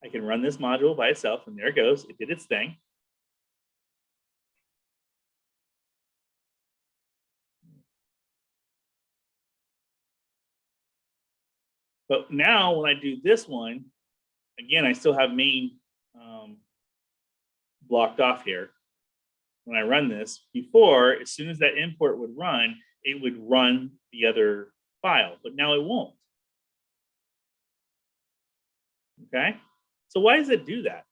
I can run this module by itself, and there it goes. It did its thing. But now when I do this one, again, I still have main blocked off here. When I run this, before, as soon as that import would run, it would run the other file, but now it won't. Okay, so why does it do that?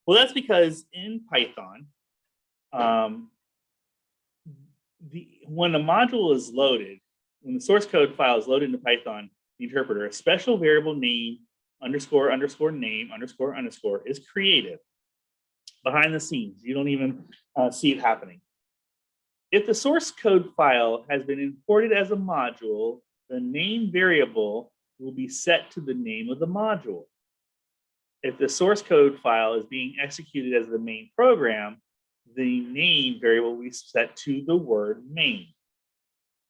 Well, that's because in Python, when a module is loaded, when the source code file is loaded into Python, the interpreter, a special variable name underscore underscore name underscore underscore is created behind the scenes. You don't even see it happening. If the source code file has been imported as a module, the name variable will be set to the name of the module. If the source code file is being executed as the main program, the name variable will be set to the word main.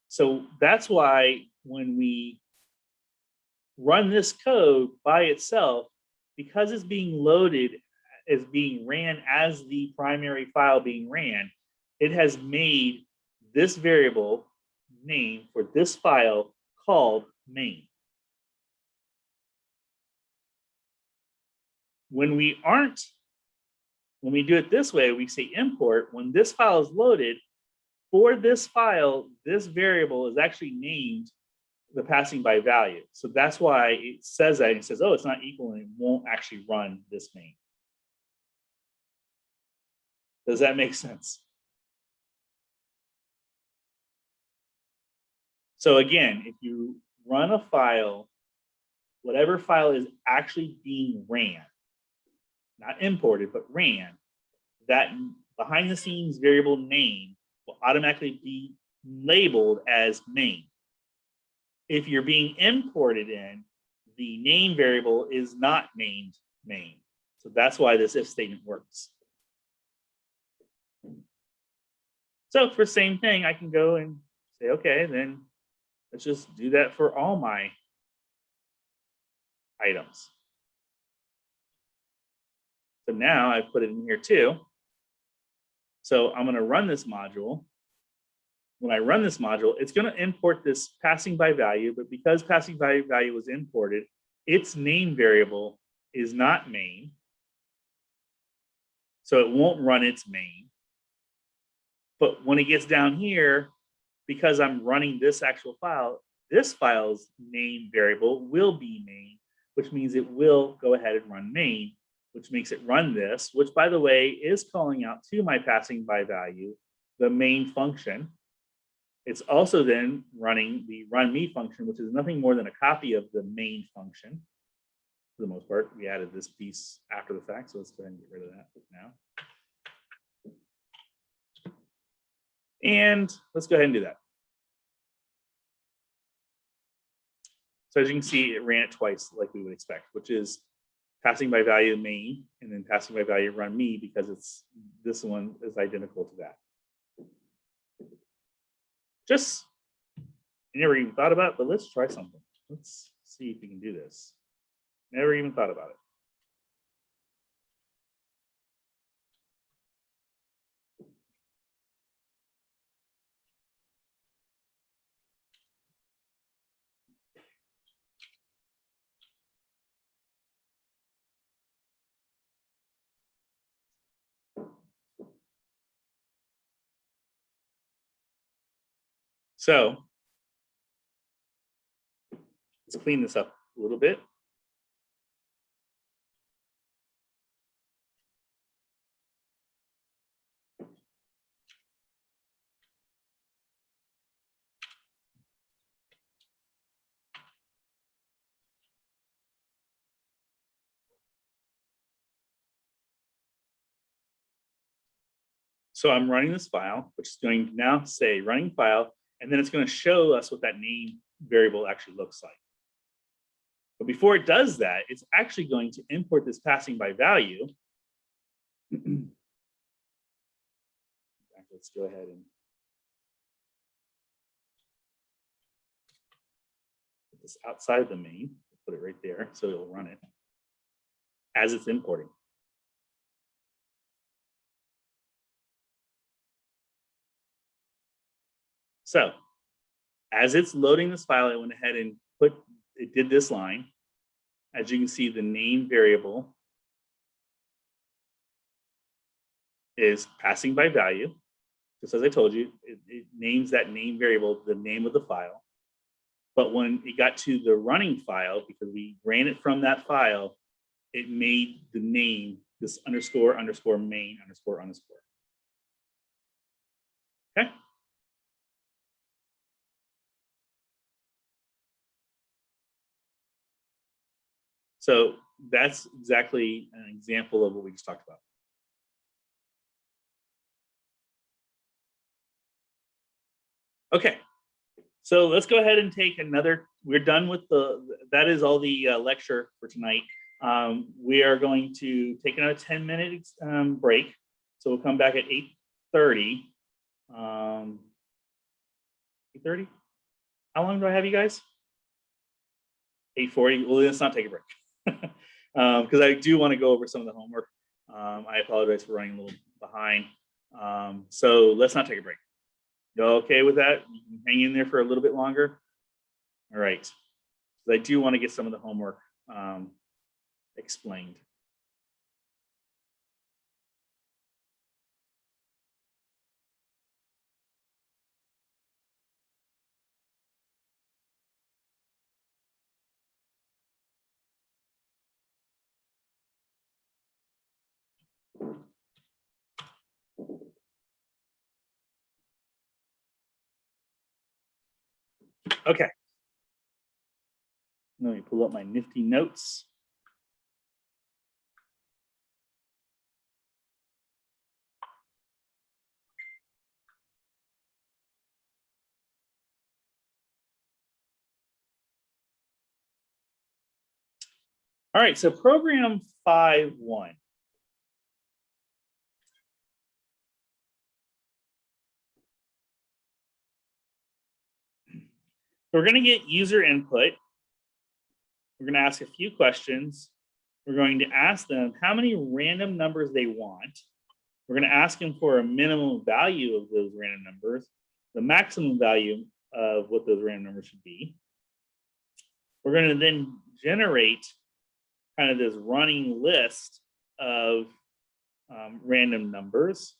So that's why when we run this code by itself, because it's being loaded as being ran as the primary file being ran, it has made this variable name for this file called main. When we do it this way, we say import. When this file is loaded, for this file, this variable is actually named the passing by value. So that's why it says that. It says, oh, it's not equal, and it won't actually run this main. Does that make sense? So again, if you run a file, whatever file is actually being ran, not imported, but ran, that behind the scenes variable name will automatically be labeled as main. If you're being imported in, the name variable is not named main. So that's why this if statement works. So for the same thing, I can go and say, okay, then let's just do that for all my items. So now I've put it in here too. So I'm going to run this module. When I run this module, it's going to import this passing by value, but because passing by value was imported, its name variable is not main. So it won't run its main. But when it gets down here, because I'm running this actual file, this file's name variable will be main, which means it will go ahead and run main, which makes it run this, which by the way, is calling out to my passing by value, the main function. It's also then running the run me function, which is nothing more than a copy of the main function. For the most part, we added this piece after the fact, so let's go ahead and get rid of that now. And let's go ahead and do that. So as you can see, it ran it twice like we would expect, which is passing by value main and then passing by value run me, because it's this one is identical to that. Just, you never even thought about it, but let's try something. Let's see if we can do this. Never even thought about it. So let's clean this up a little bit. So I'm running this file, which is going to now say running file, and then it's going to show us what that name variable actually looks like. But before it does that, it's actually going to import this passing by value. Let's go ahead and put this outside the main, put it right there so it'll run it as it's importing. So As it's loading this file, I went ahead and it did this line. As you can see, the name variable is passing by value. Just as I told you, it names that name variable the name of the file. But when it got to the running file, because we ran it from that file, it made the name this underscore underscore main underscore underscore. Okay. So that's exactly an example of what we just talked about. Okay, so let's go ahead and take another. We're done with that is all the lecture for tonight. We are going to take another 10-minute break. So we'll come back at 8:30. 8:30? How long do I have you guys? 8:40. Well, let's not take a break. Because I do want to go over some of the homework. I apologize for running a little behind. So let's not take a break. You okay with that? You can hang in there for a little bit longer. All right. I do want to get some of the homework explained. Okay. Let me pull up my nifty notes. All right, so program 5.1. We're going to get user input. We're going to ask a few questions. We're going to ask them how many random numbers they want. We're going to ask them for a minimum value of those random numbers, the maximum value of what those random numbers should be. We're going to then generate kind of this running list of random numbers.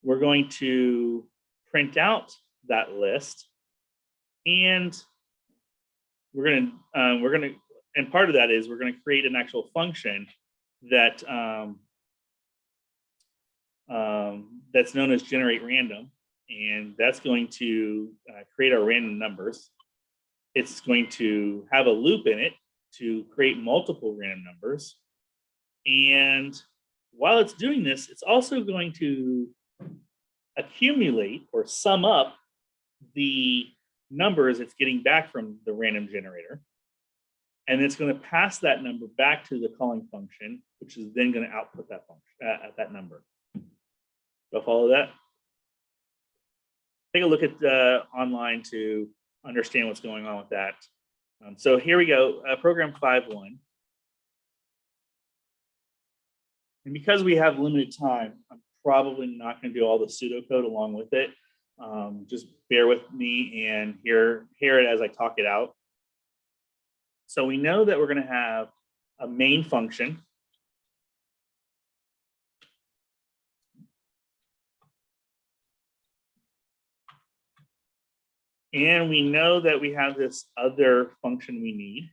We're going to print out that list, and and part of that is we're going to create an actual function that that's known as generate random, and that's going to create our random numbers. It's going to have a loop in it to create multiple random numbers. And while it's doing this, it's also going to accumulate or sum up the numbers it's getting back from the random generator. And it's going to pass that number back to the calling function, which is then going to output that function that number. Do I follow that? Take a look at online to understand what's going on with that. So here we go, program 5.1. And because we have limited time, I'm probably not going to do all the pseudocode along with it. Just bear with me and hear it as I talk it out. So we know that we're going to have a main function. And we know that we have this other function we need.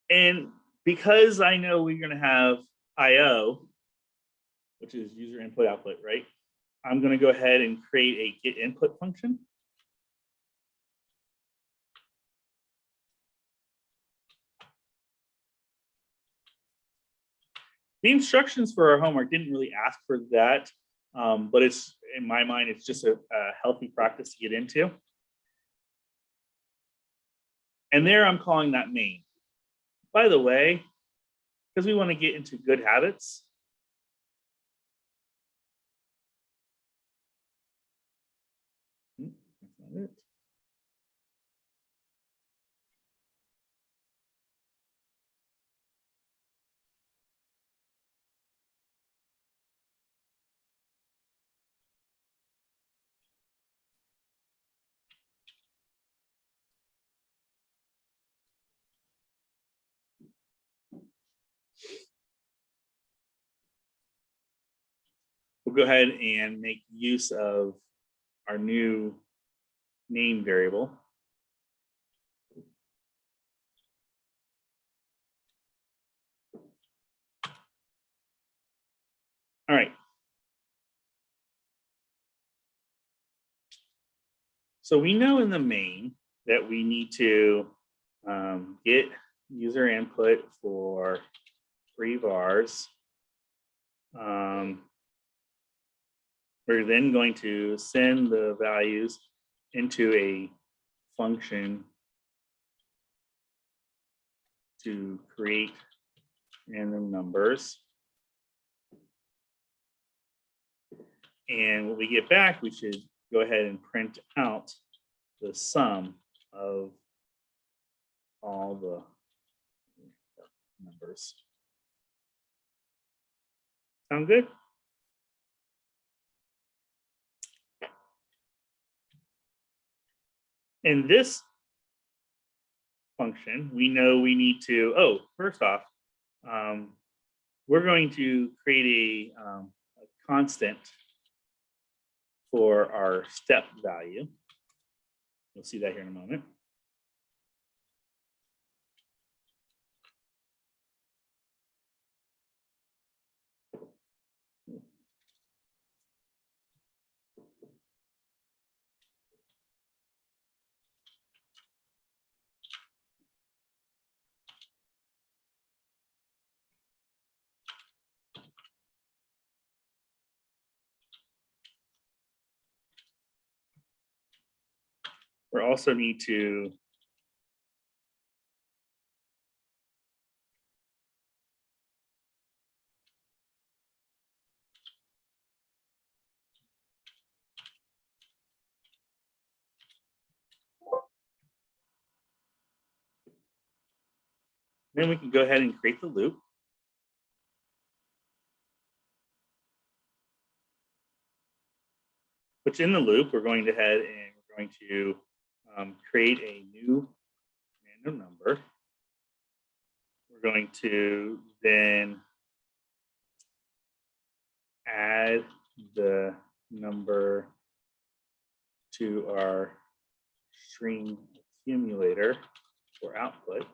And because I know we're going to have IO, which is user input output, right? I'm going to go ahead and create a get input function. The instructions for our homework didn't really ask for that, but it's, in my mind, it's just a healthy practice to get into. And there I'm calling that main. By the way, because we want to get into good habits, it. We'll go ahead and make use of our new name variable. All right. So we know in the main that we need to get user input for 3 vars. We're then going to send the values into a function to create random numbers. And when we get back, we should go ahead and print out the sum of all the numbers. Sound good? In this function, we know we need to, first off, we're going to create a constant for our step value. You'll see that here in a moment. We also need to then we can go ahead and create the loop. Which in the loop, we're going to head and we're going to create a new random number. We're going to then add the number to our string accumulator for output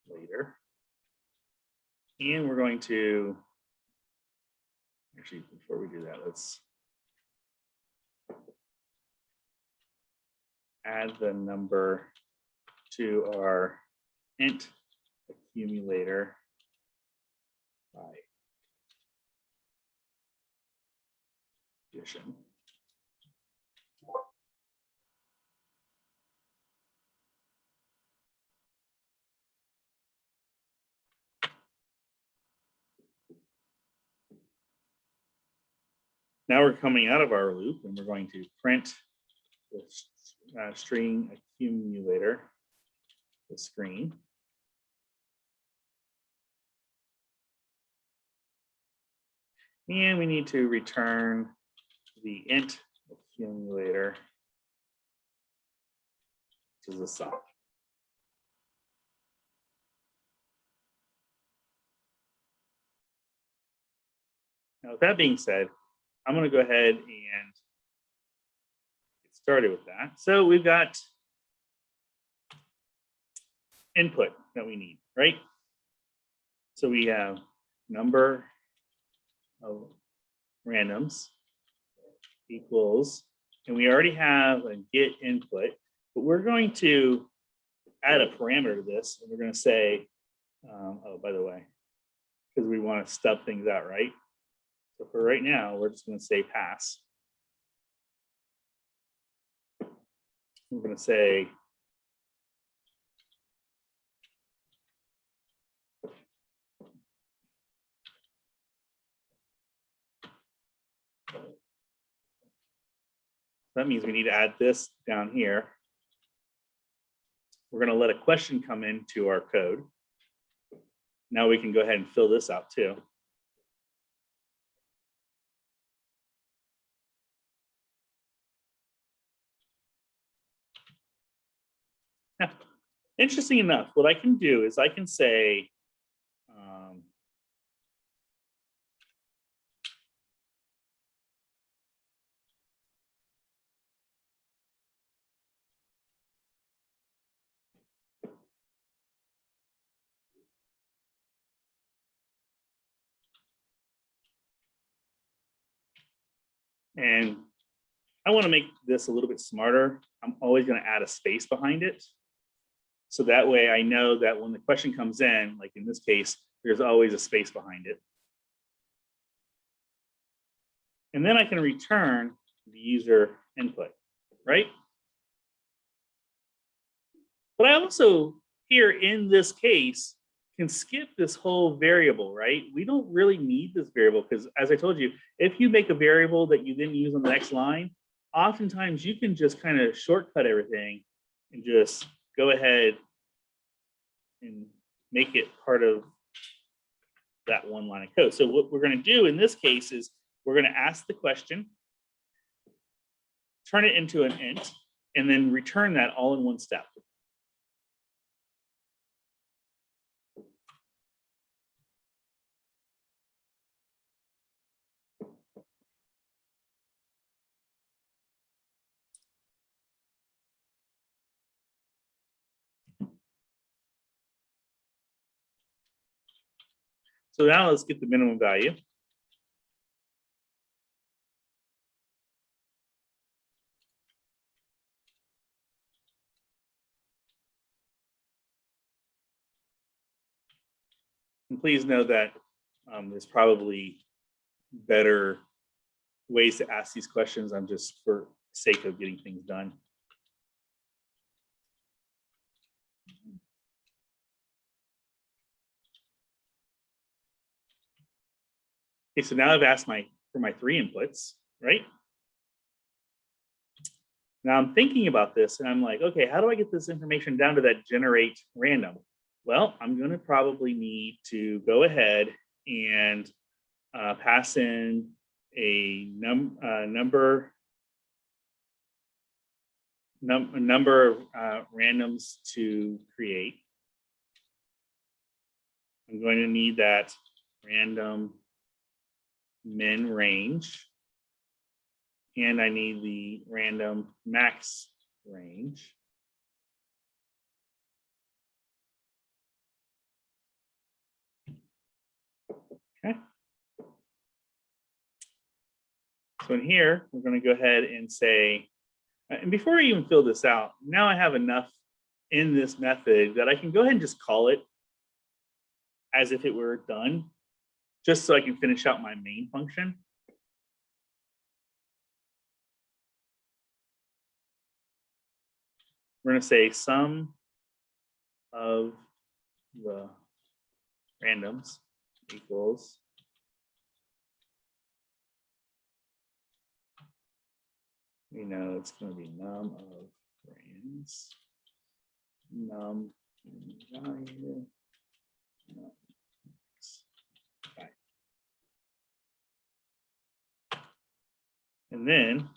later. And we're going to, actually, before we do that, let's add the number to our int accumulator by addition. Now we're coming out of our loop and we're going to print the string accumulator, the screen. And we need to return the int accumulator, which is the sum. Now, with that being said, I'm going to go ahead and get started with that. So we've got input that we need, right? So we have number of randoms equals, and we already have a get input, but we're going to add a parameter to this, and we're going to say, oh, by the way, because we want to stub things out, right? So for right now, we're just going to say pass. We're going to say That means we need to add this down here. We're going to let a question come into our code. Now we can go ahead and fill this out too. Now, interesting enough, what I can do is I can say, and I want to make this a little bit smarter. I'm always going to add a space behind it. So that way I know that when the question comes in, like in this case, there's always a space behind it. And then I can return the user input, right? But I also, here in this case, can skip this whole variable, right? We don't really need this variable because, as I told you, if you make a variable that you then use on the next line, oftentimes you can just kind of shortcut everything and just go ahead and make it part of that one line of code. So what we're going to do in this case is we're going to ask the question, turn it into an int, and then return that all in one step. So now let's get the minimum value. And please know that there's probably better ways to ask these questions. I'm just for sake of getting things done. Okay, so now I've asked for my 3 inputs, right? Now I'm thinking about this and I'm like, okay, how do I get this information down to that generate random? Well, I'm going to probably need to go ahead and pass in a number of randoms to create. I'm going to need that random min range, and I need the random max range. Okay. So in here, we're going to go ahead and say, and before I even fill this out, now I have enough in this method that I can go ahead and just call it as if it were done, just so I can finish out my main function. We're going to say sum of the randoms equals we know it's going to be num of rands, num value, num. Okay. And then,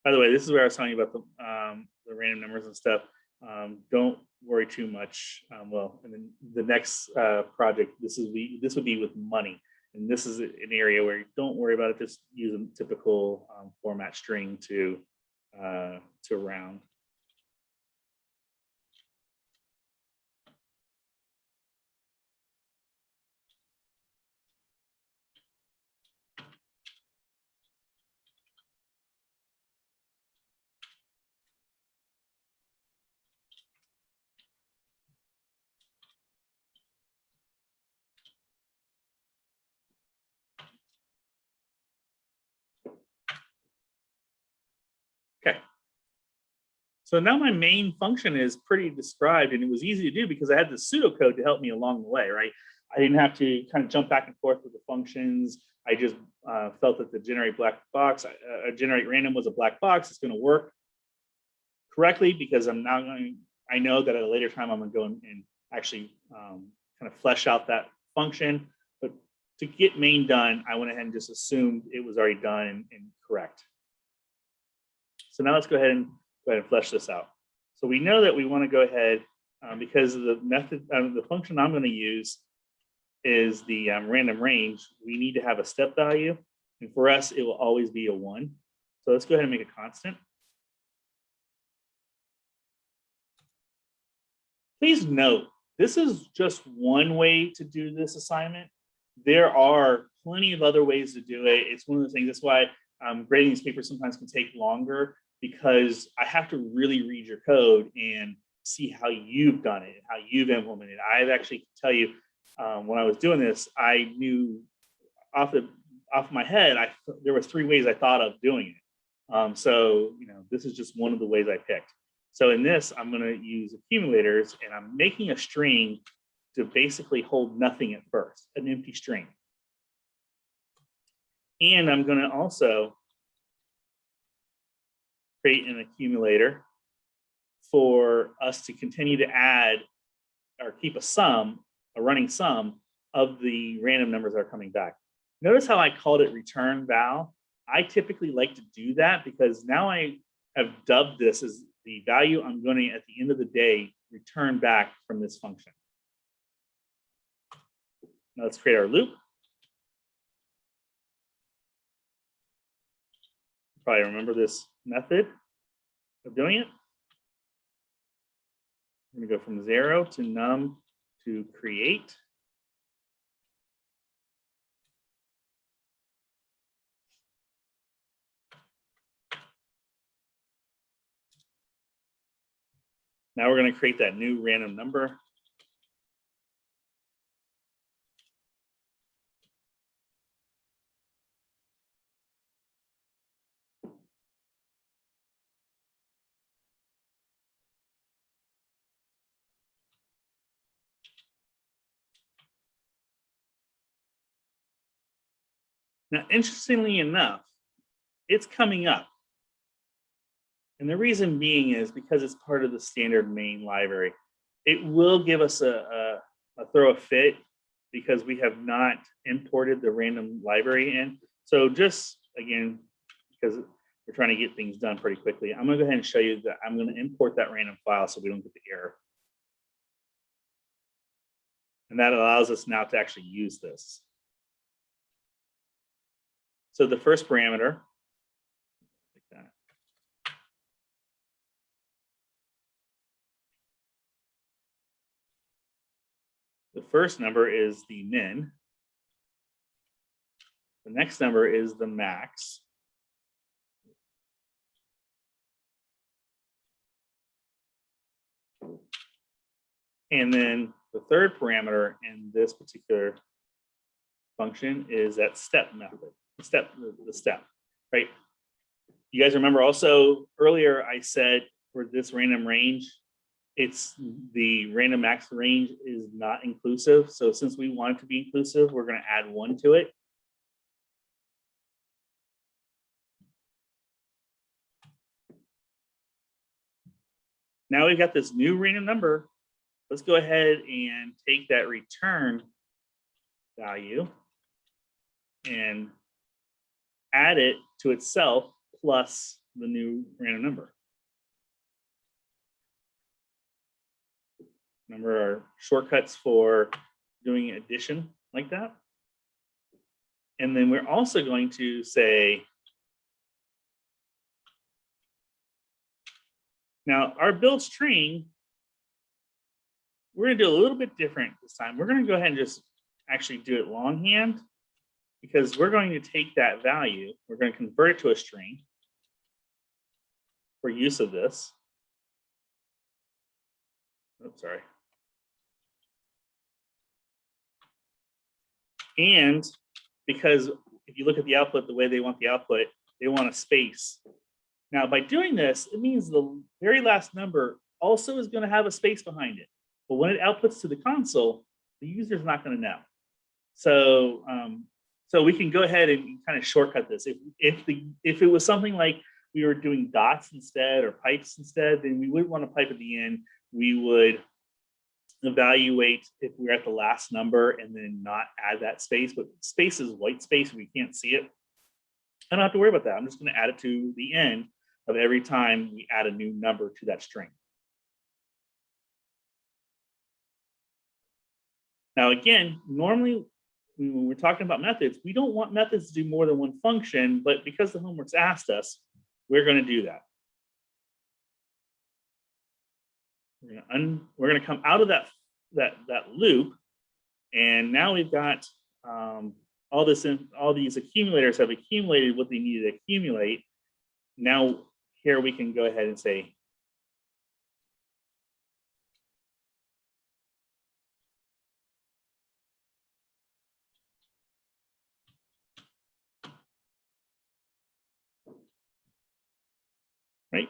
by the way, this is where I was telling you about the random numbers and stuff. Don't worry too much. Well, and then the next project, this would be with money. And this is an area where you don't worry about it. Just use a typical format string to round. Okay. So now my main function is pretty described, and it was easy to do because I had the pseudocode to help me along the way, right? I didn't have to kind of jump back and forth with the functions. I just felt that the generate black box, generate random was a black box. It's going to work correctly because I'm now going. I know that at a later time I'm going to go and actually kind of flesh out that function. But to get main done, I went ahead and just assumed it was already done and correct. So now let's go ahead and flesh this out. So we know that we want to go ahead because of the method, the function I'm going to use is the random range. We need to have a step value, and for us, it will always be a 1. So let's go ahead and make a constant. Please note, this is just one way to do this assignment. There are plenty of other ways to do it. It's one of the things, that's why grading these papers sometimes can take longer, because I have to really read your code and see how you've done it, how you've implemented it. I've actually tell you, when I was doing this, I knew off my head, there was 3 ways I thought of doing it. So, this is just one of the ways I picked. So in this, I'm going to use accumulators, and I'm making a string to basically hold nothing at first, an empty string. And I'm going to also create an accumulator for us to continue to add or keep a running sum of the random numbers that are coming back. Notice how I called it return val. I typically like to do that because now I have dubbed this as the value I'm going to, at the end of the day, return back from this function. Now let's create our loop. Probably remember this method of doing it. I'm going to go from 0 to num to create. Now we're going to create that new random number. Now, interestingly enough, it's coming up. And the reason being is because it's part of the standard main library. It will give us a throw a fit because we have not imported the random library in. So just, again, because we're trying to get things done pretty quickly, I'm going to go ahead and show you that I'm going to import that random file so we don't get the error. And that allows us now to actually use this. So the first parameter, like that. The first number is the min. The next number is the max. And then the third parameter in this particular function is that step method, the step, right? You guys remember also earlier I said for this random range, it's the random max range is not inclusive. So since we want it to be inclusive, we're going to add 1 to it. Now we've got this new random number. Let's go ahead and take that return value and add it to itself plus the new random number. Remember our shortcuts for doing addition like that. And then we're also going to say, now our build string, we're going to do a little bit different this time. We're going to go ahead and just actually do it longhand because we're going to take that value, we're going to convert it to a string for use of this. Oops, sorry. And because if you look at the output, the way they want the output, they want a space. Now, by doing this, it means the very last number also is going to have a space behind it. But when it outputs to the console, the user is not going to know. So So we can go ahead and kind of shortcut this. If it was something like we were doing dots instead or pipes instead, then we wouldn't want to pipe at the end. We would evaluate if we're at the last number and then not add that space, but space is white space, we can't see it. I don't have to worry about that. I'm just going to add it to the end of every time we add a new number to that string. Now, again, normally when we're talking about methods, we don't want methods to do more than one function, but because the homework's asked us, we're going to do that. We're going to come out of that loop, and now we've got all these accumulators have accumulated what they needed to accumulate. Now here we can go ahead and say, right?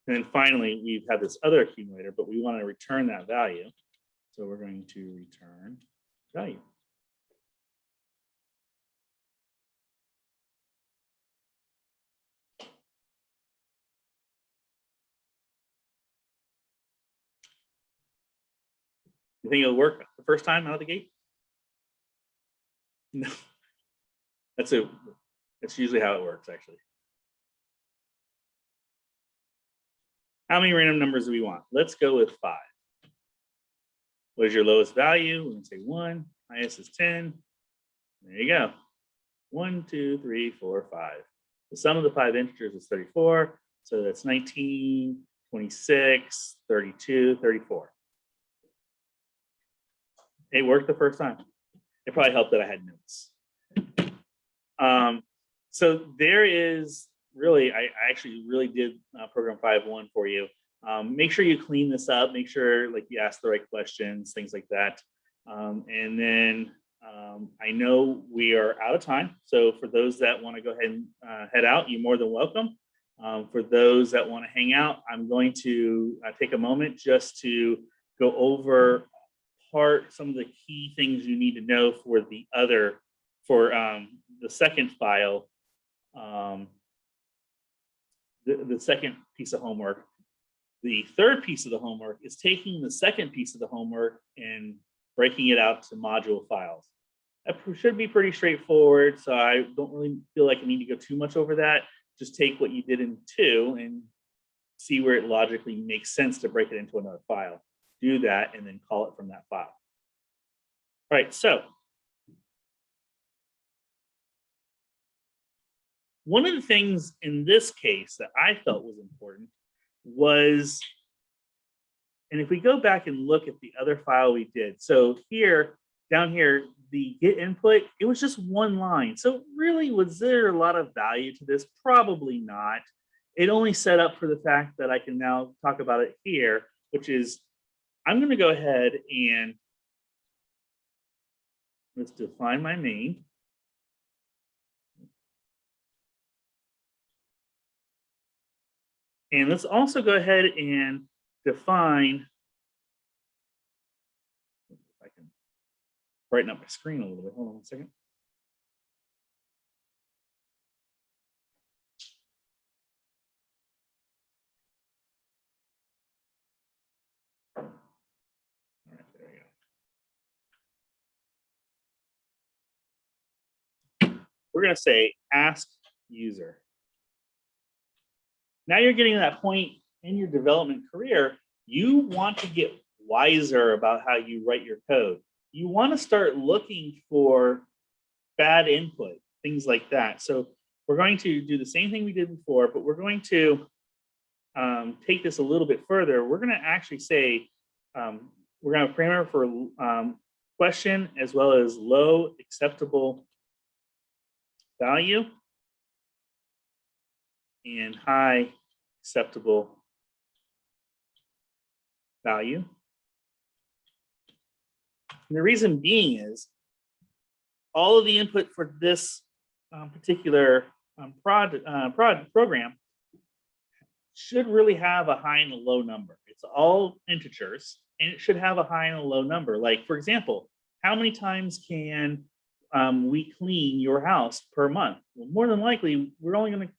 And then finally, we've had this other accumulator, but we want to return that value. So we're going to return value. You think it'll work the first time out of the gate? No. That's usually how it works, actually. How many random numbers do we want? Let's go with 5. What is your lowest value? We're going to say 1. Highest is 10. There you go. 1, 2, 3, 4, 5. The sum of the 5 integers is 34. So that's 19, 26, 32, 34. It worked the first time. It probably helped that I had notes. So there is really, I actually really did program 5.1 for you. Make sure you clean this up. Make sure like you ask the right questions, things like that. And then I know we are out of time. So for those that want to go ahead and head out, you're more than welcome. For those that want to hang out, I'm going to take a moment just to go over some of the key things you need to know for the second file, the second piece of homework. The third piece of the homework is taking the second piece of the homework and breaking it out to module files. That should be pretty straightforward, so I don't really feel like I need to go too much over that. Just take what you did in 2 and see where it logically makes sense to break it into another file. Do that and then call it from that file. All right, so one of the things in this case that I felt was important was, and if we go back and look at the other file we did, so here, down here, the get input, it was just one line. So really, was there a lot of value to this? Probably not. It only set up for the fact that I can now talk about it here, which is, I'm going to go ahead and let's define my main. And let's also go ahead and define, if I can brighten up my screen a little bit. Hold on one second. All right, there we go. We're going to say ask user. Now you're getting to that point in your development career, you want to get wiser about how you write your code. You want to start looking for bad input, things like that. So we're going to do the same thing we did before, but we're going to take this a little bit further. We're going to actually say, we're going to have a parameter for question as well as low acceptable value and high acceptable value. And the reason being is all of the input for this particular program should really have a high and a low number. It's all integers, and it should have a high and a low number. Like, for example, how many times can we clean your house per month? Well, more than likely, we're only going to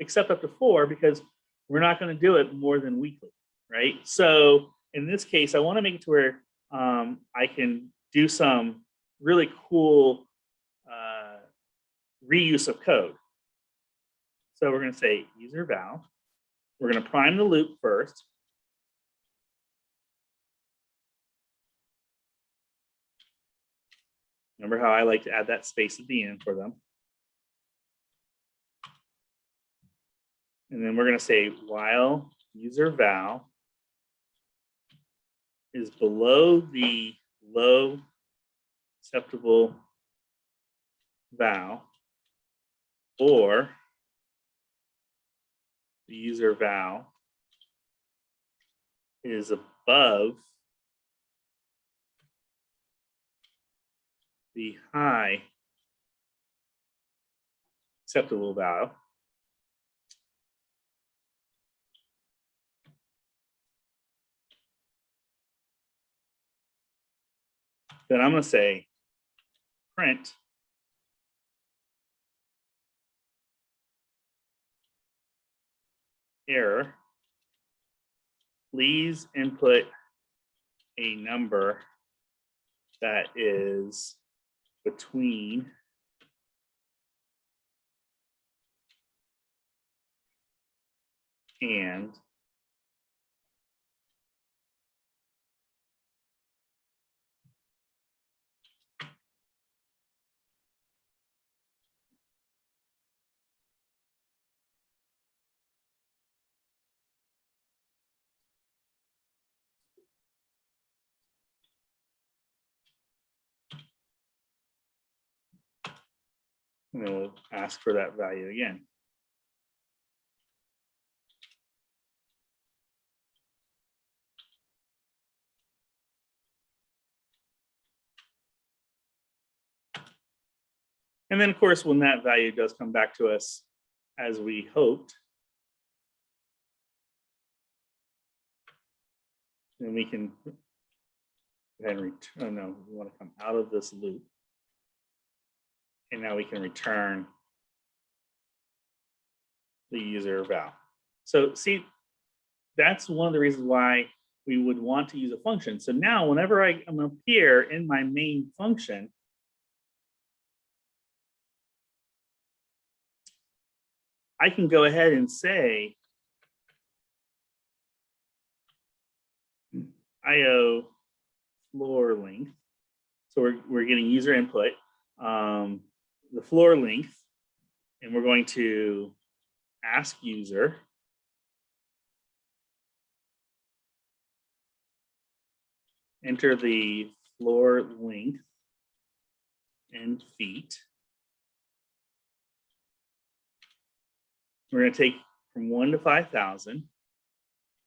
accept up to 4 because we're not going to do it more than weekly, right? So in this case, I want to make it to where I can do some really cool reuse of code. So we're going to say user val. We're going to prime the loop first. Remember how I like to add that space at the end for them. And then we're going to say while user val is below the low acceptable val, or the user val is above the high acceptable val, then I'm going to say print error. Please input a number that is between and and then we'll ask for that value again. And then, of course, when that value does come back to us as we hoped, then we can go ahead and return. Oh no, we want to come out of this loop. And now we can return the user val. So see, that's one of the reasons why we would want to use a function. So now whenever I'm up here in my main function, I can go ahead and say IO floor length. So we're getting user input, the floor length, and we're going to ask user enter the floor length in feet. We're going to take from 1 to 5,000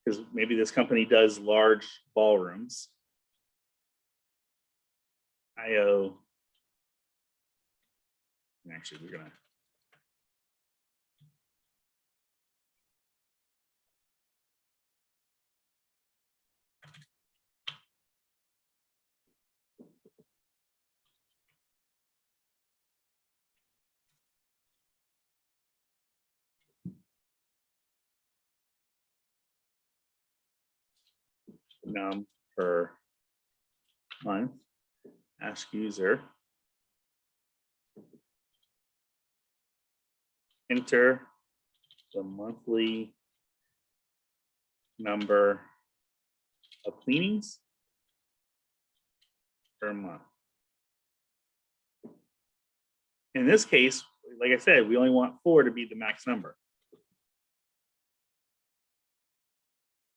because maybe this company does large ballrooms. IO. Actually, we're going to num per month, ask user, enter the monthly number of cleanings per month. In this case, like I said, we only want 4 to be the max number.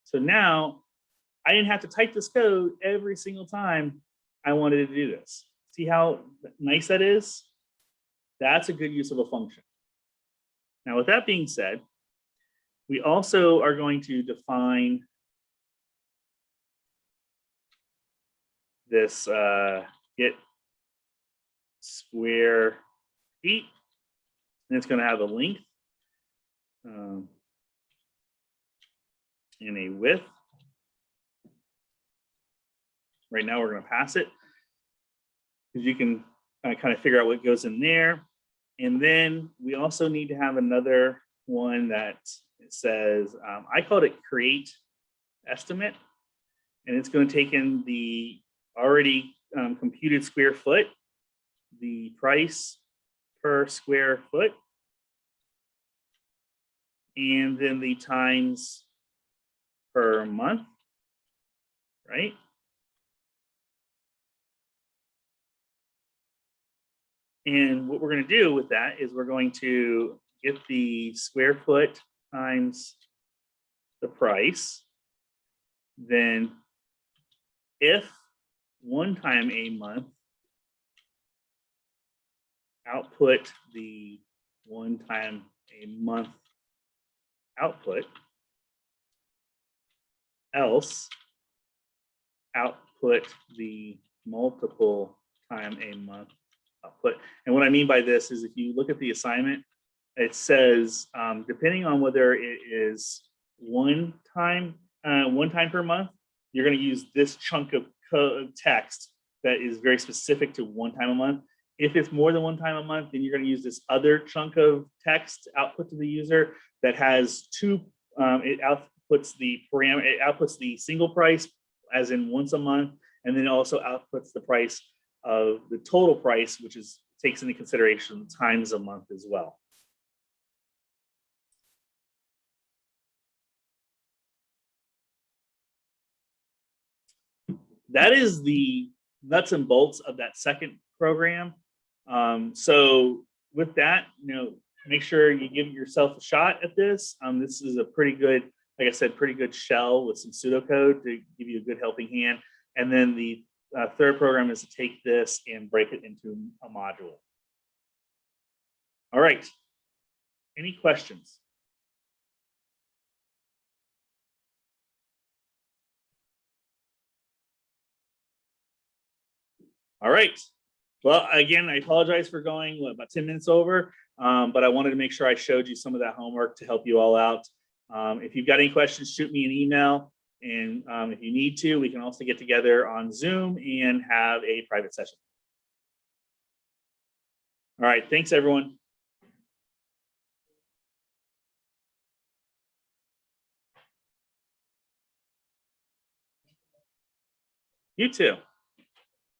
So now I didn't have to type this code every single time I wanted to do this. See how nice that is? That's a good use of a function. Now, with that being said, we also are going to define this get square feet, and it's going to have a length and a width. Right now we're going to pass it because you can kind of figure out what goes in there. And then we also need to have another one that says, I called it create estimate, and it's going to take in the already computed square foot, the price per square foot, and then the times per month, right? And what we're going to do with that is we're going to get the square foot times the price. Then if one time a month, output the one time a month output, else output the multiple time a month output. And what I mean by this is if you look at the assignment, it says depending on whether it is one time per month, you're going to use this chunk of text that is very specific to one time a month. If it's more than one time a month, then you're going to use this other chunk of text output to the user that has two. It outputs the parameter. It outputs the single price, as in once a month, and then it also outputs the price of the total price, which is takes into consideration times a month as well. That is the nuts and bolts of that second program. So with that, make sure you give yourself a shot at this. This is a pretty good, like I said, pretty good shell with some pseudocode to give you a good helping hand. And then the third program is to take this and break it into a module. All right. Any questions? All right. Well, again, I apologize for going about 10 minutes over, but I wanted to make sure I showed you some of that homework to help you all out. If you've got any questions, shoot me an email. And if you need to, we can also get together on Zoom and have a private session. All right. Thanks, everyone. You too.